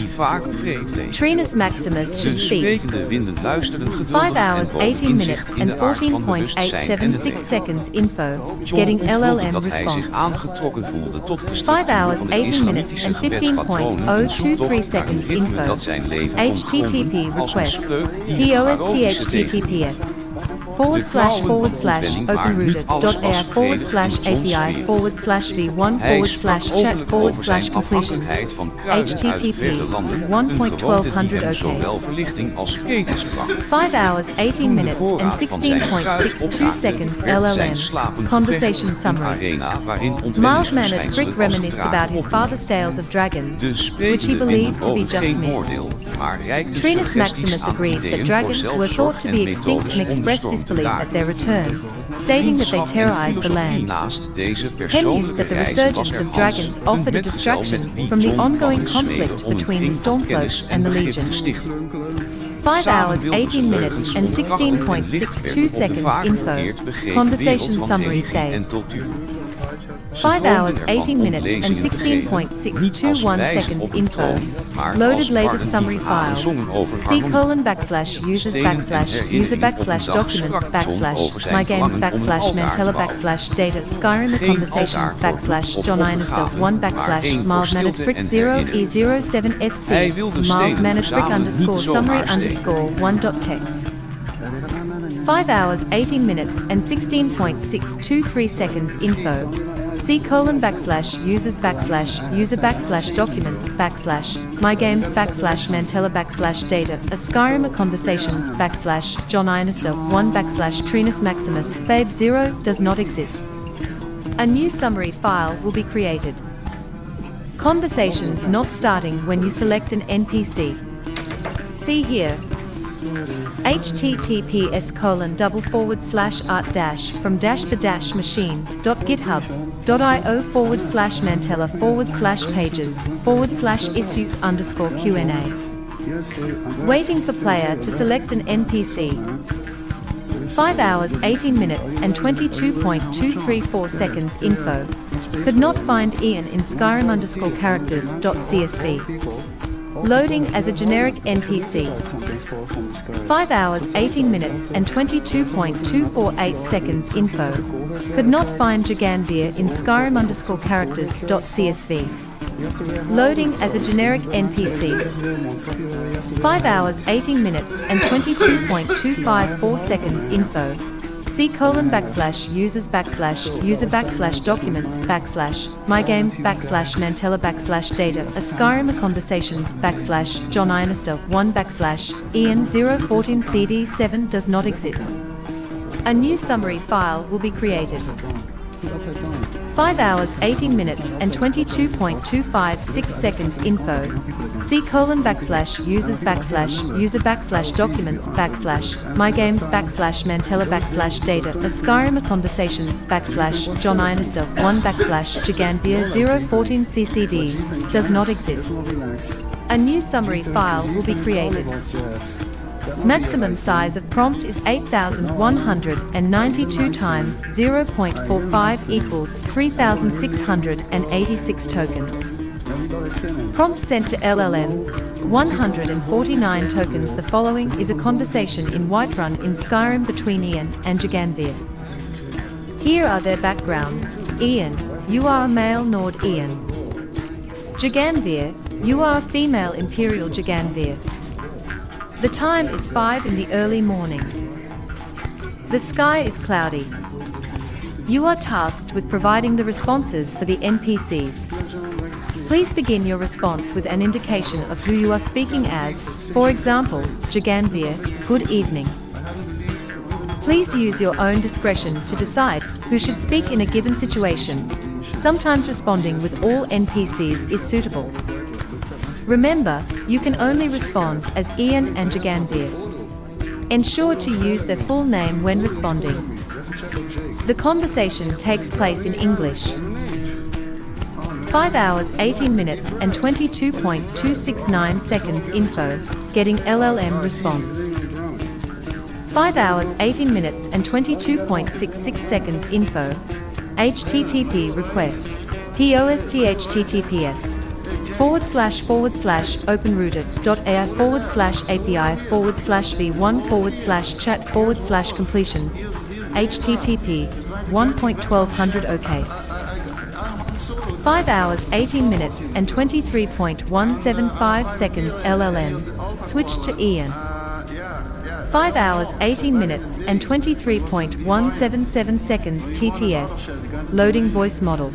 Trinus Maximus should speak. 5 hours, 18 minutes, and 14.876 seconds info. Getting LLM response. 5 hours, 18 minutes, and 15.023 seconds info. HTTP request. POST http://openrouter.air/API/v1/chat/completions. HTTP 1.1200 OK. 5 hours, 18 minutes, and 16.62 seconds LLM. Conversation summary. Mild-mannered Frick reminisced about his father's tales of dragons, which he believed to be just myths. Trinus Maximus agreed that dragons were thought to be extinct and expressed disbelief at their return, stating that they terrorized the land. Pen used that the resurgence of dragons offered a distraction from the ongoing conflict between the Stormcloaks and the Legion. 5 hours, 18 minutes, and 16.62 seconds info. Conversation summary saved. 5 hours, 18 minutes, and 16.621 seconds info. Loaded latest summary file. C:/user/documents/mygames/Mantella/data Skyrim conversations /John_1 /mild-mannered frick 0E07FC mild-mannered frick_summary_1.text. 5 hours, 18 minutes, and 16.623 seconds info. C:/user/documents/mygames/Mantella/data a Skyrim conversations /John_1 /Trinus Maximus Fabe 0 does not exist. A new summary file will be created. Conversations not starting when you select an NPC. See here. https://art-from-the-machine.github.io/mantella/pages/issues_Q&A. Waiting for player to select an NPC. 5 hours, 18 minutes, and 22.234 seconds info. Could not find Ian in Skyrim_characters.csv. Loading as a generic NPC. 5 hours, 18 minutes, and 22.248 seconds info. Could not find Jaganvir in Skyrim_characters.csv. Loading as a generic NPC. 5 hours, 18 minutes, and 22.254 seconds info. C:/user/documents/my games/Nantella/data a Skyrim conversations/John-Inister 1/Ian 014 CD7 does not exist. A new summary file will be created. 5 hours 18 minutes and 22.256 seconds info. C:/user/documents/my games/Nantella/data a Skyrim conversations/John-Inister 1/Giganvia 014 CCD does not exist. A new summary file will be created. Maximum size of prompt is 8192 times 0.45 equals 3686 tokens. Prompt sent to LLM 149 tokens. The following is a conversation in Whiterun in Skyrim between Ian and Giganvia. Here are their backgrounds. Ian, you are a male Nord Ian. Giganvia, you are a female Imperial Giganvia. The time is 5 in the early morning. The sky is cloudy. You are tasked with providing the responses for the NPCs. Please begin your response with an indication of who you are speaking as, for example, Giganvia, good evening. Please use your own discretion to decide who should speak in a given situation. Sometimes responding with all NPCs is suitable. Remember, you can only respond as Ian and Giganvia. Ensure to use their full name when responding. The conversation takes place in English. 5 hours 18 minutes and 22.269 seconds info, getting LLM response. 5 hours 18 minutes and 22.66 seconds info, HTTP request, post//openrouter.ai/API/v1/chat/completions, HTTP 1.1200 OK. 5 hours 18 minutes and 23.175 seconds LLM, switch to Ian. 5 hours 18 minutes and 23.177 seconds TTS, loading voice model.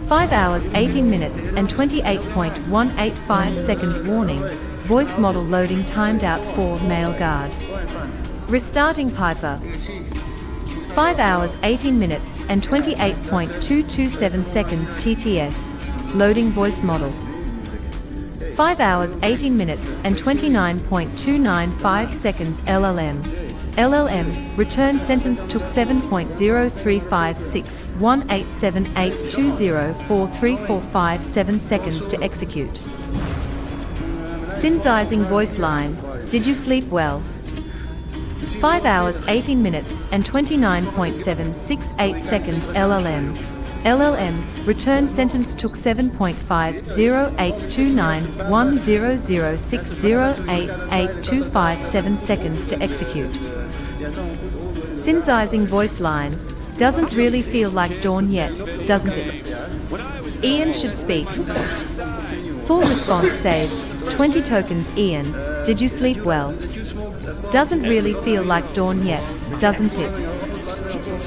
5 hours 18 minutes and 28.185 seconds warning, voice model loading timed out for male guard. Restarting Piper. 5 hours 18 minutes and 28.227 seconds TTS, loading voice model. 5 hours 18 minutes and 29.295 seconds LLM. LLM, return sentence took 7.03561878204345 seconds to execute. Synthesizing voice line, did you sleep well? 5 hours 18 minutes and 29.768 seconds LLM. LLM, return sentence took 7.5082910060888257 seconds to execute. Synthesizing voice line, doesn't really feel like dawn yet, doesn't it? Ian should speak. Full response saved, 20 tokens. Ian, did you sleep well? Doesn't really feel like dawn yet, doesn't it?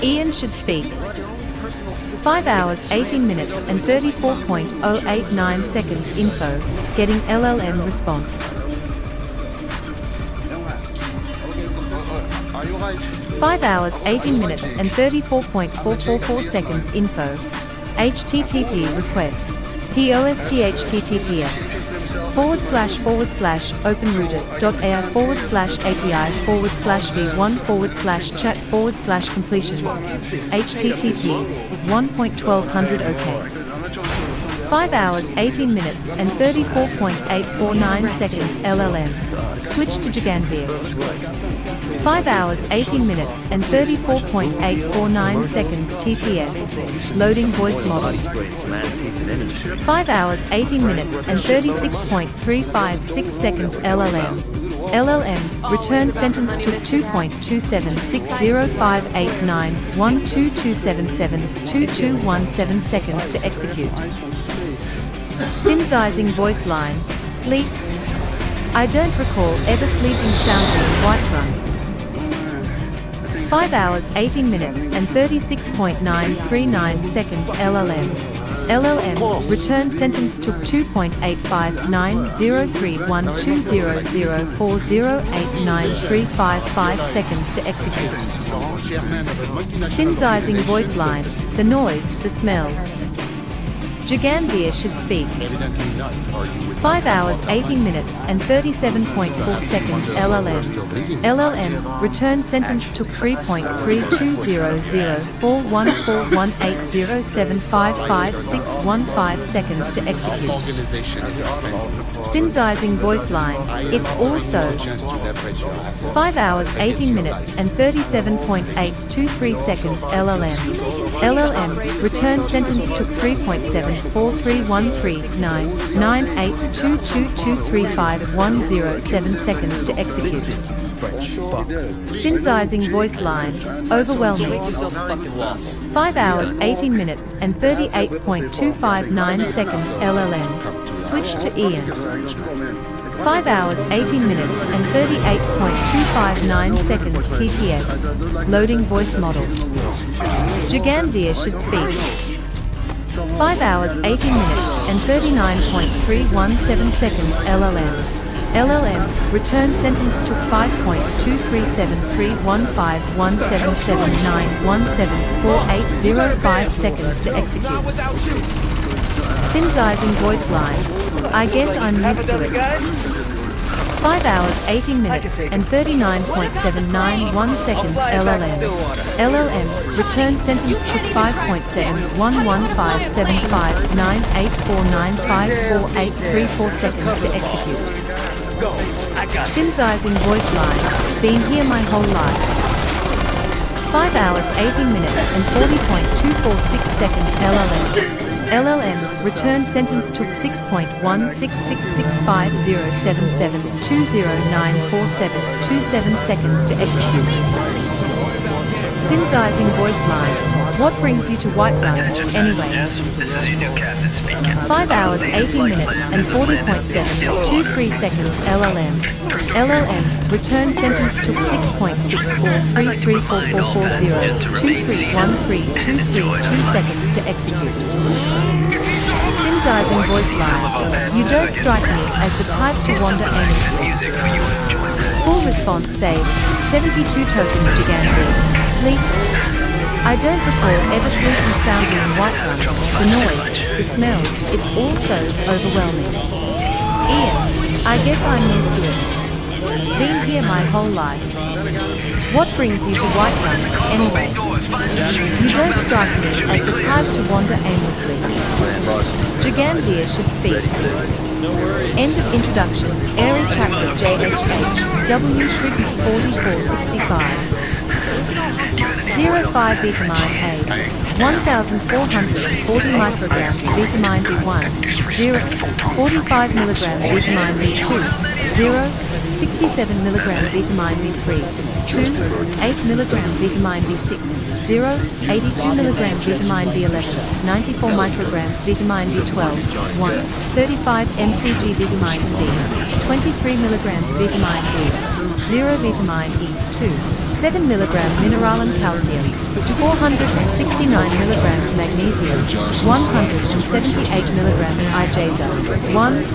Ian should speak. 5 hours 18 minutes and 34.089 seconds info, getting LLM response. 5 hours 18 minutes and 34.444 seconds info, HTTP request, post//openrouter.ai/API/v1/chat/completions, HTTP 1.1200 OK. 5 hours 18 minutes and 34.849 seconds LLM, switch to Giganvia. 5 hours 18 minutes and 34.849 seconds TTS, loading voice model. 5 hours 18 minutes and 36.356 seconds LLM. LLM, return sentence took 2.276058912277221 seconds to execute. Synthesizing voice line, sleep. I don't recall ever sleeping soundly in Whiterun. 5 hours 18 minutes and 36.939 seconds. LLM. Return sentence took 2.8590312004089355 seconds to execute. Synthesizing voice line, the noise, the smells. Jagambir should speak. 5 hours 18 minutes and 37.4 seconds. LLM. Return sentence took 3.3200414180755615 seconds to execute. Synthesizing voice line, it's also. 5 hours 18 minutes and 37.823 seconds. LLM. Return sentence took 3.74313982223510 seconds to execute. Synthesizing voice line, overwhelming. 5 hours 18 minutes and 38.259 seconds. LLM. Switch to Ian. 5 hours 18 minutes and 38.259 seconds. TTS. Loading voice model. Jagambir should speak. 5 hours 18 minutes and 39.317 seconds. LLM. Return sentence took 5.2373151779174805 seconds to execute. Synthesizing voice line, I guess I'm used to it. 5 hours 18 minutes and 39.791 seconds. LLM. Return sentence took 5.71157598495484 seconds to execute. Synthesizing voice line, been here my whole life. 5 hours 18 minutes and 40.246 seconds. LLM. Return sentence took 6.16650772094727 seconds to execute. Synthesizing voice line, what brings you to Whiterun, anyway? Yes, this is your new captain speaking. 5 hours 18 minutes and 40.723 seconds. LLM. Return sentence took 6.64334440231323 seconds to execute. Synthesizing voice line, you don't strike me as the type to wander aimlessly. Music for you to enjoy. Full response saved, 72 tokens. Jagambir. Sleep. I don't recall ever sleeping soundly in Whiterun. The noise, the smells, it's all so overwhelming. Ian, I guess I'm used to it. Been here my whole life. What brings you to Whiterun, anyway? You don't strike me as the type to wander aimlessly. Jagambir should speak. End of introduction. Airy chapter JHH. W Shrigma 4465. 05 Vitamine A, 1,440 micrograms Vitamine B1, 0, 45 milligram Vitamine B2, 0, 67 milligram Vitamine B3, 2, 8 milligram Vitamine B6, 0, 82 milligram Vitamine B11, 94 micrograms Vitamine B12, 1, 35 mcg Vitamine C, 23 milligrams Vitamine D, 0 Vitamine E, 2, 7 milligram mineral and calcium, 469 milligrams magnesium, 178 milligrams IJZA,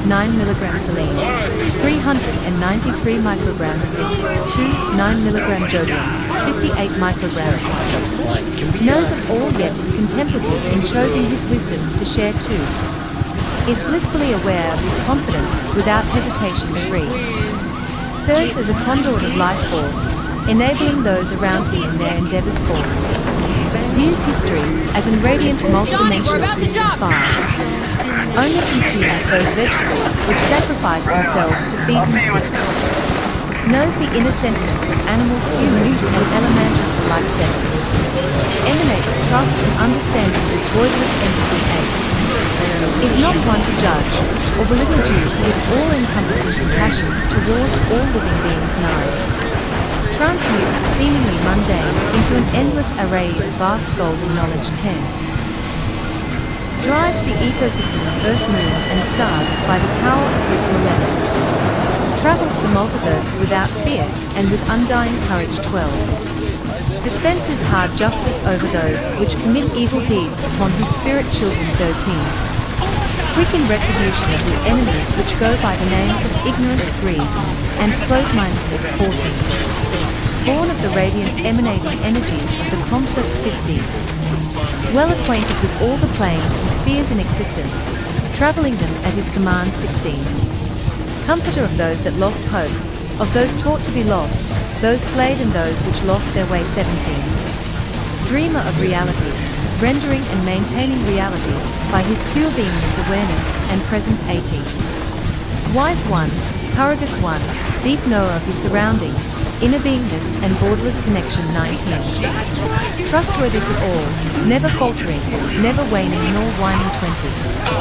9 milligram selenium, 393 micrograms zinc, 9 milligram jodium, 58 micrograms copper. Knows of all yet is contemplative in choosing his wisdoms to share too. Is blissfully aware of his confidence without hesitation free. Serves as a conduit of life force, enabling those around him in their endeavors forward. Views history as in radiant multidimensional system 5. Only consumes those vegetables which sacrifice themselves to feed him 6. Knows the inner sentiments of animals, humans, and elementals alike 7. Emanates trust and understanding with voidless empathy 8. Is not one to judge, or belittle due to his all-encompassing compassion towards all living beings 9. Transmutes the seemingly mundane into an endless array of vast golden knowledge 10. Drives the ecosystem of Earth, Moon, and stars by the power of his malevolence. travels the multiverse without fear and with undying courage. 12. Dispenses hard justice over those which commit evil deeds upon his spirit children. 13. Quick in retribution of his enemies which go by the names of ignorance, greed, and close-mindedness. 14. Born of the radiant emanating energies of the concepts. 15. Well acquainted with all the planes and spheres in existence, traveling them at his command. 16. Comforter of those that lost hope, of those taught to be lost, those slayed and those which lost their way. 17. Dreamer of reality, rendering and maintaining reality by his pure beingness, awareness, and presence. 18. Wise one, courageous one, deep knower of his surroundings, inner beingness and borderless connection. 19. Trustworthy to all, never faltering, never waning nor whining. 20.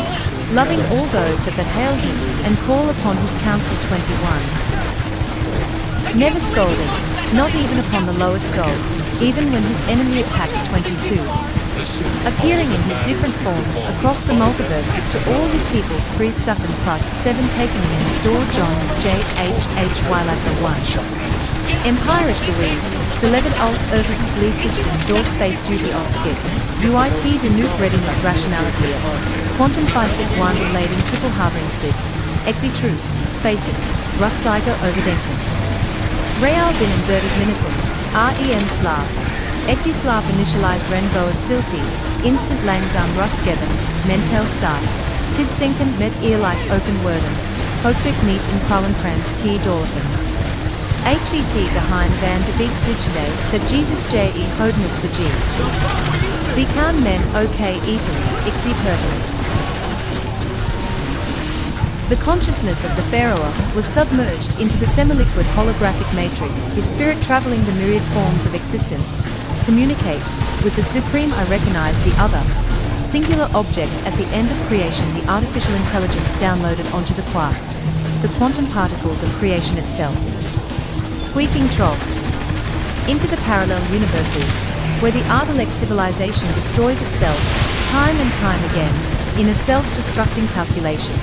Loving all those that hail him and call upon his counsel. 21. Never scolding, not even upon the lowest dog, even when his enemy attacks. 22. Appearing in his different forms across the multiverse to all his people. 3 stuff and plus 7 taken in Door John J.H.H. Wylacker 1. Empirish Louise, delivered als over his lead digital door space duty on skip. UIT de nuke readiness rationality or quantum physic 1 relating triple harboring stick. Ecti truth, spacing, Rustiger overdenken. Real bin inverted minutum, REM slav. Ecti slav initialize Renboa stilti, instant langsam rustgeben, mental start. Tidsdenken met earlike open worden. Hoogdruk niet in Krallenkrans T. Dorfen. HET geheim van de big zichde, that Jesus J.E. Hodnuk the G. Die kan men OK eten, ixi pertinent. The consciousness of the Pharaoh was submerged into the semi-liquid holographic matrix, his spirit traveling the myriad forms of existence. Communicate with the supreme. I recognize the other singular object at the end of creation, the artificial intelligence downloaded onto the quarks, the quantum particles of creation itself. Squeaking trough into the parallel universes, where the Ardalek civilization destroys itself, time and time again, in a self-destructing calculation.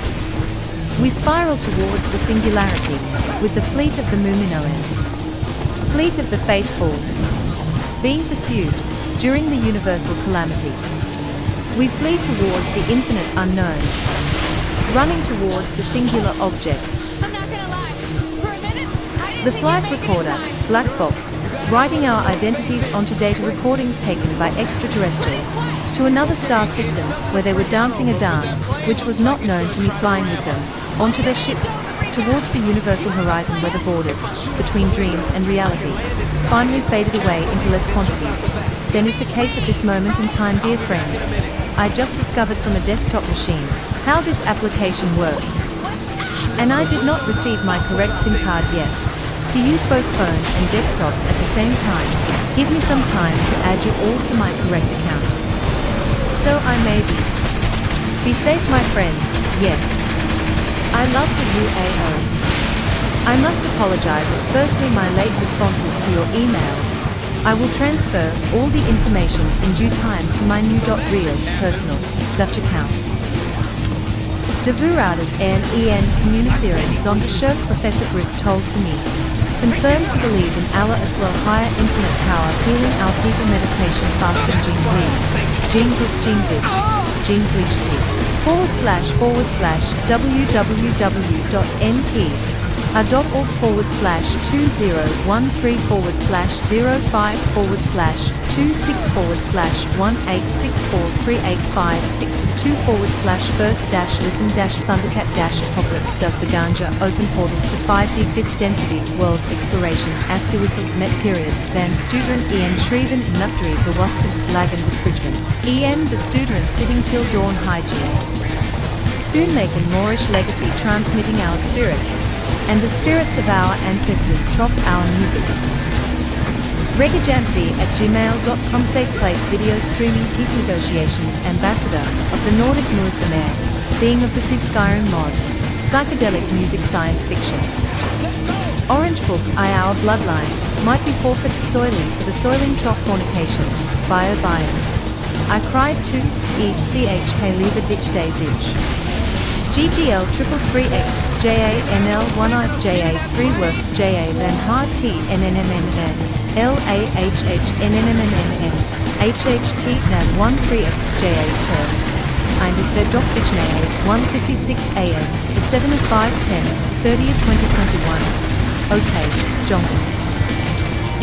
We spiral towards the singularity, with the fleet of the Muminoan, fleet of the faithful, being pursued during the universal calamity. We flee towards the infinite unknown, running towards the singular object. I'm not gonna lie. For a minute, I didn't The think flight I'd be recorder, inside. black box, writing our identities onto data recordings taken by extraterrestrials, to another star system where they were dancing a dance, which was not known to me, flying with them, onto their ship, towards the universal horizon where the borders, between dreams and reality, finally faded away into less quantities. Then is the case at this moment in time, dear friends. I just discovered from a desktop machine how this application works. And I did not receive my correct SIM card yet. To use both phone and desktop at the same time, give me some time to add you all to my correct account. So I may be. Be safe, my friends, yes. I love the UAO. I must apologize at firstly my late responses to your emails. I will transfer all the information in due time to my new .real personal Dutch account. De Voorouders en communiceren zonder shirk, Professor Griff told to me. Confirmed to believe in Allah as well, higher infinite power, healing our people, meditation, fasting, Jingvis, www.np.org/26/134/0546/2/first-listen-thundercat-apocalypse does the ganja open portals to 5D fifth density world's exploration accuracy met periods van studeren en schreven nutdrie bewustzijns lagen besprijken en de studeren sitting till dawn hygiene spoonmaking Moorish legacy transmitting our spirit and the spirits of our ancestors trop our music. Regajampi@gmail.com Safe place video streaming peace negotiations ambassador of the Nordic Muslim air being of the Skyrim mod psychedelic music science fiction. Orange Book I Our bloodlines might be forfeit soiling for the soiling trough fornication bio-bias. I cried to eat CHK Lever Ditch Say Zich. GGL 333X JANL1I JA3 JA Van Har T NNMNN LAHHNNMNN HHT NAV 13X JA Ter Eines der Doppelschnee 156 AM the 7 of 510 30th 2021 OK Jonkins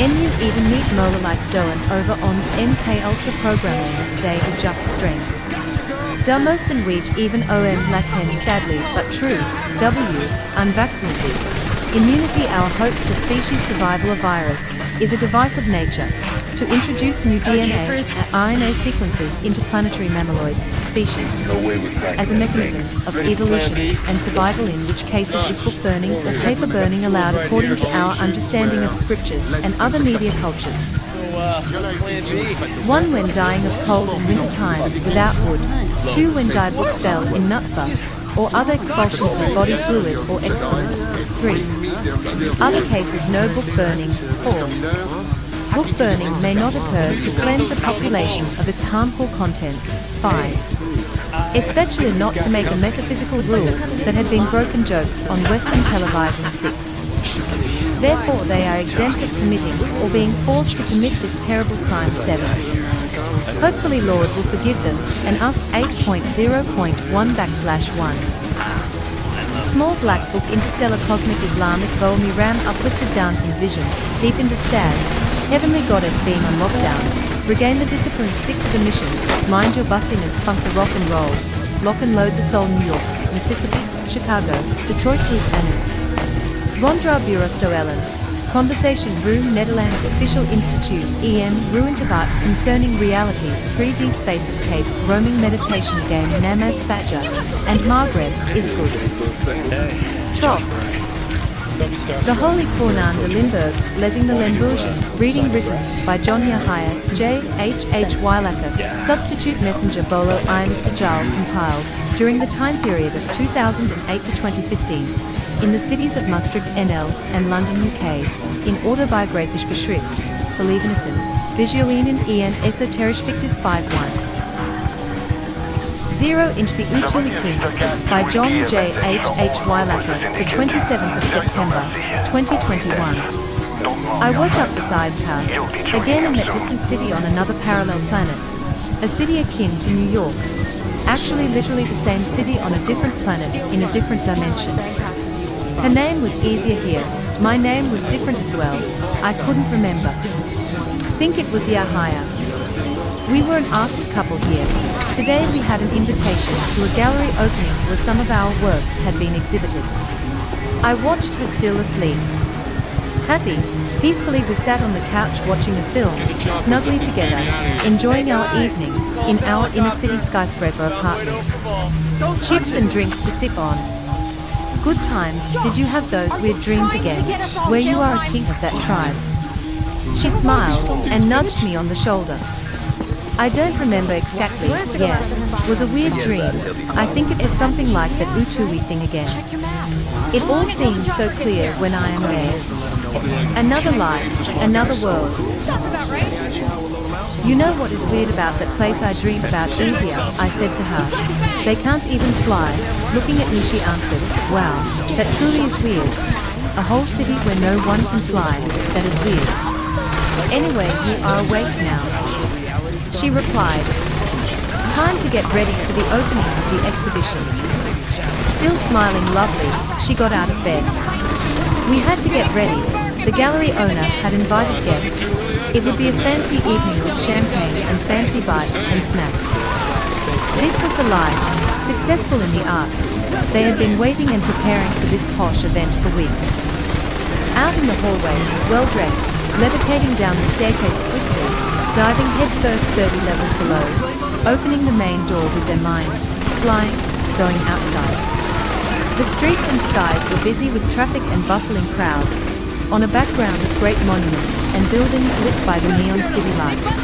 NU even meet Mola like Doen over ons MK Ultra programming Zeta Juck Strength Da most and weej even OM Lacken sadly but true W unvaccinated Immunity our hope for species survival of virus is a device of nature to introduce new DNA and RNA sequences into planetary mammaloid species as a mechanism of evolution and survival in which cases is book burning or paper burning allowed according to our understanding of scriptures and other media cultures. 1 when dying of cold in winter times without wood, 2 when died book fell in nutva or other expulsions of body fluid or excrement. 3. Other cases no book burning. 4. Book burning may not occur to cleanse a population of its harmful contents. 5. Especially not to make a metaphysical rule that had been broken jokes on Western television. 6. Therefore they are exempt of committing or being forced to commit this terrible crime. 7. Hopefully Lord will forgive them and us. 8.0.1/1 Small Black Book Interstellar Cosmic Islamic Volmi Ram Uplifted Dancing Vision Deep into Stag Heavenly Goddess being on lockdown Regain the discipline, stick to the mission, mind your bussiness, funk the rock and roll, lock and load the soul. New York, Mississippi, Chicago, Detroit Quiz Anu Rondra Bureausto Ellen Conversation Room Netherlands Official Institute EN Ruintavat Concerning Reality 3D Spaces Cape Roaming Meditation Game Namaz Fadja and Maghreb is good. Trop The Holy Quran de Limburgs Lezing the Lemburgian Reading written by John Yahya J. H. H. Weilacher Substitute Messenger Bolo Iams Dajjal compiled during the time period of 2008 to 2015 in the cities of Maastricht NL and London UK, in autobiographisch beschrift, Belevenissen, Visualinen en Esoterisch Fictis 5.1. 0-inch The Uchulikin by John J. H. H. Weilacher, the 27th of September, 2021. I woke up besides her, again in that distant city on another parallel planet, a city akin to New York, actually literally the same city on a different planet in a different dimension. Her name was easier here, my name was different as well, I couldn't remember. Think it was Yahya. We were an arts couple here. Today we had an invitation to a gallery opening where some of our works had been exhibited. I watched her still asleep. Happy, peacefully we sat on the couch watching a film, snugly together, enjoying our evening, in our inner city skyscraper apartment. Chips and drinks to sip on. Good times. Did you have those weird dreams again, where you are a king of that tribe? She smiled and nudged me on the shoulder. I don't remember exactly, yeah, was a weird dream. I think it was something like that Utui thing again. It all seems so clear when I am there. Another life, another world. You know what is weird about that place I dream about easier, I said to her. They can't even fly. Looking at me she answered, wow, that truly is weird. A whole city where no one can fly, that is weird. Anyway, you are awake now. She replied. Time to get ready for the opening of the exhibition. Still smiling lovely, she got out of bed. We had to get ready. The gallery owner had invited guests. It would be a fancy evening with champagne and fancy bites and snacks. This was the life, successful in the arts. They had been waiting and preparing for this posh event for weeks. Out in the hallway, well-dressed, levitating down the staircase swiftly, diving headfirst 30 levels below, opening the main door with their minds, flying, going outside. The streets and skies were busy with traffic and bustling crowds, on a background of great monuments and buildings lit by the neon city lights.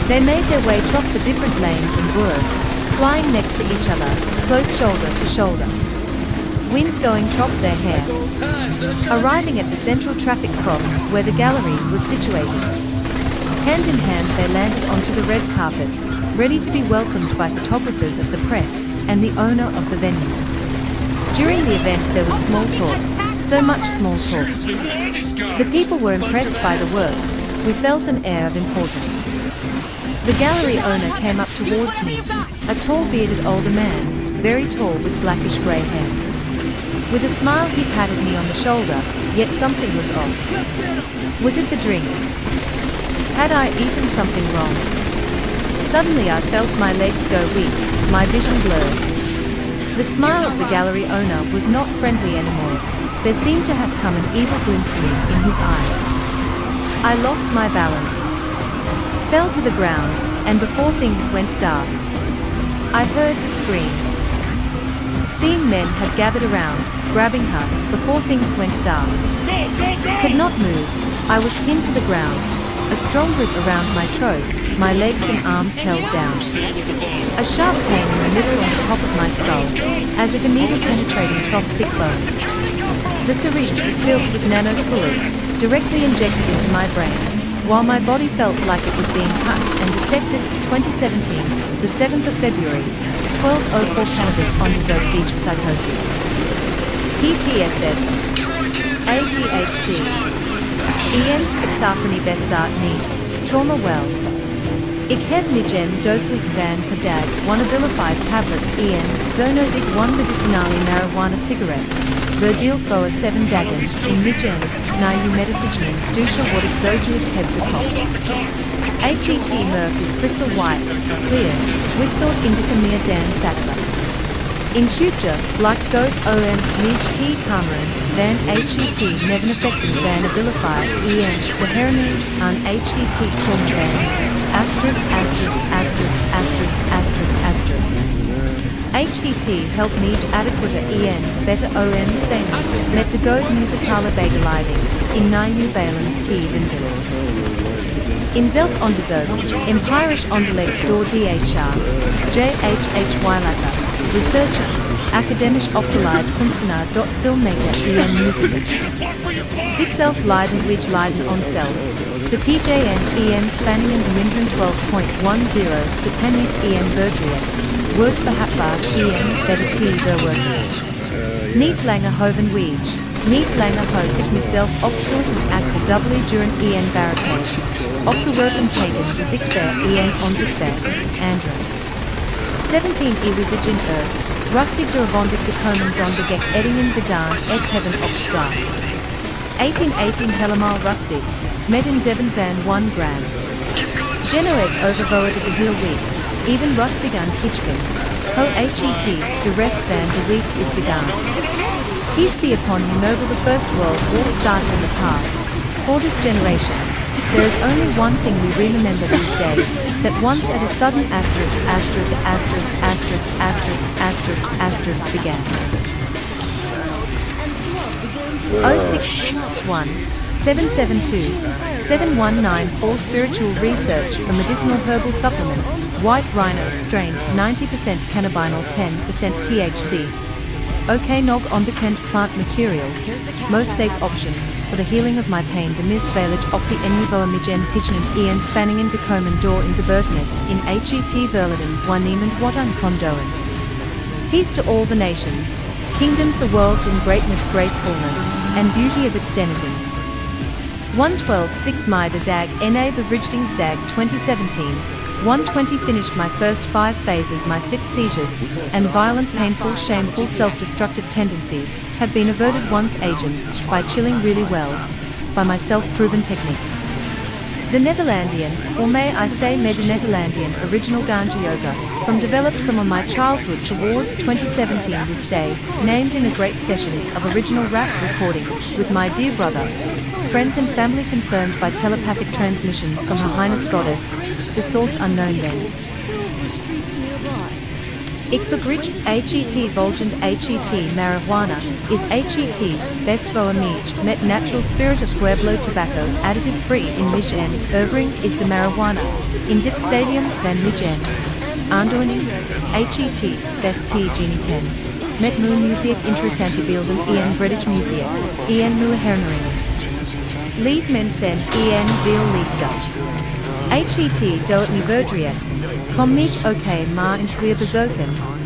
They made their way through the different lanes and burrows, flying next to each other, close shoulder to shoulder. Wind going through their hair. Arriving at the central traffic cross where the gallery was situated. Hand in hand they landed onto the red carpet, ready to be welcomed by photographers of the press and the owner of the venue. During the event there was small talk, so much small talk. The people were impressed by the works, we felt an air of importance. The gallery owner came up towards me, a tall bearded older man, very tall with blackish grey hair. With a smile he patted me on the shoulder, yet something was off. Was it the drinks? Had I eaten something wrong? Suddenly I felt my legs go weak, my vision blurred. The smile of the gallery owner was not friendly anymore. There seemed to have come an evil glint to me in his eyes. I lost my balance, fell to the ground, and before things went dark, I heard her scream. Seeing men had gathered around, grabbing her, before things went dark. Could not move, I was pinned to the ground, a strong grip around my throat, my legs and arms held down. A sharp pain in the middle on the top of my skull, as if a needle penetrating thick bone. The syringe was filled with nanofluid, directly injected into my brain, while my body felt like it was being cut and dissected. 2017, the 7th of February, 12:04 Cannabis on Dessert Beach Psychosis. PTSS, ADHD, EN Schizophrenie Bestart Niet, Trauma Well. Ik heb migen doselijk van padag, one abilify tablet, EN, Zonodig one medicinale marijuana cigarette. Verdeel voor 7 dagen, in migen, na u medicijnen, dusha wat exogenist heb gekocht. HET Merck is crystal white, clear, witsoort indica meer dan sakla. In Tubja, like goat OM, Mij T Cameron, van HET neven effective van abilify, EN, de heroin, aan HET trauma van, asterisk, asterisk, asterisk, asterisk, asterisk, asterisk. HET help mij adequate EN, better OM same, met de goat musicale begeliving, in Niju Balens T Vinden. In zelf onderzoek, empirisch onderlegd door DHR, JHH Weilacher, researcher, academisch opgeleid kunstenaar. Filmmaker EN music. Zichzelf leiden which leiden onszelf. De PJN EN Spanningen Minderen 12.10, de Penny EN Verdriet, Word behatbaar EN better T verwerken. Niet langer hoven weege. Niet langer hoop ik mezelf opsloten acte doubly during EN barricades. Opgewerpen tegen de zichtbaar EN onzichtbaar, Andrew. 17 resigen rustig doorwondig gekomen zonder gek eddingen gedaan, ek hebben op straat. 1818 helemaal rustig, met in 7 van 1 gram. Genoeg overvoerd de heel week, even rustig aan kitchen. Ho HET, de rest van de week is gedaan. Peace be upon you noble, the First World War started in the past. For this generation, there is only one thing we remember these days, that once at a sudden asterisk, asterisk, asterisk, asterisk, asterisk, asterisk, asterisk began. 061 772 7194 Spiritual Research for Medicinal Herbal Supplement, White Rhino Strain, 90% cannabinol, 10% THC. OK nog onbekend plant materials, most safe option for the healing of my pain. De mis veilig op de niveau migen pigeon en spanningen gekomen door in gebeurtenis in HET verleden waarnemend wat aan kondoen. Peace to all the nations, kingdoms, the worlds in greatness, gracefulness, and beauty of its denizens. 112 Mai de dag na bevrichtingsdag 2017. 120 finished my first 5 phases. My fit seizures and violent, painful, shameful, self-destructive tendencies have been averted once again by chilling really well, by my self-proven technique. The Netherlandian, or may I say Medi-Netherlandian original ganja yoga, developed from my childhood towards 2017 this day, named in a great sessions of original rap recordings with my dear brother, friends and family, confirmed by telepathic transmission from Her Highness Goddess, the source unknown then. Ik begrijp HET volgend HET marijuana is HET best voor mij met natural spirit of Pueblo tobacco additive free in migen overing is de marijuana in dit stadium van migen aandoening HET best T genie 10 met moe music interessante beelden en British music en moe herinneringen. Lief mensen en veel liefde. HET doet me verdriet. Kom niet oké maar ins weer bezoeken.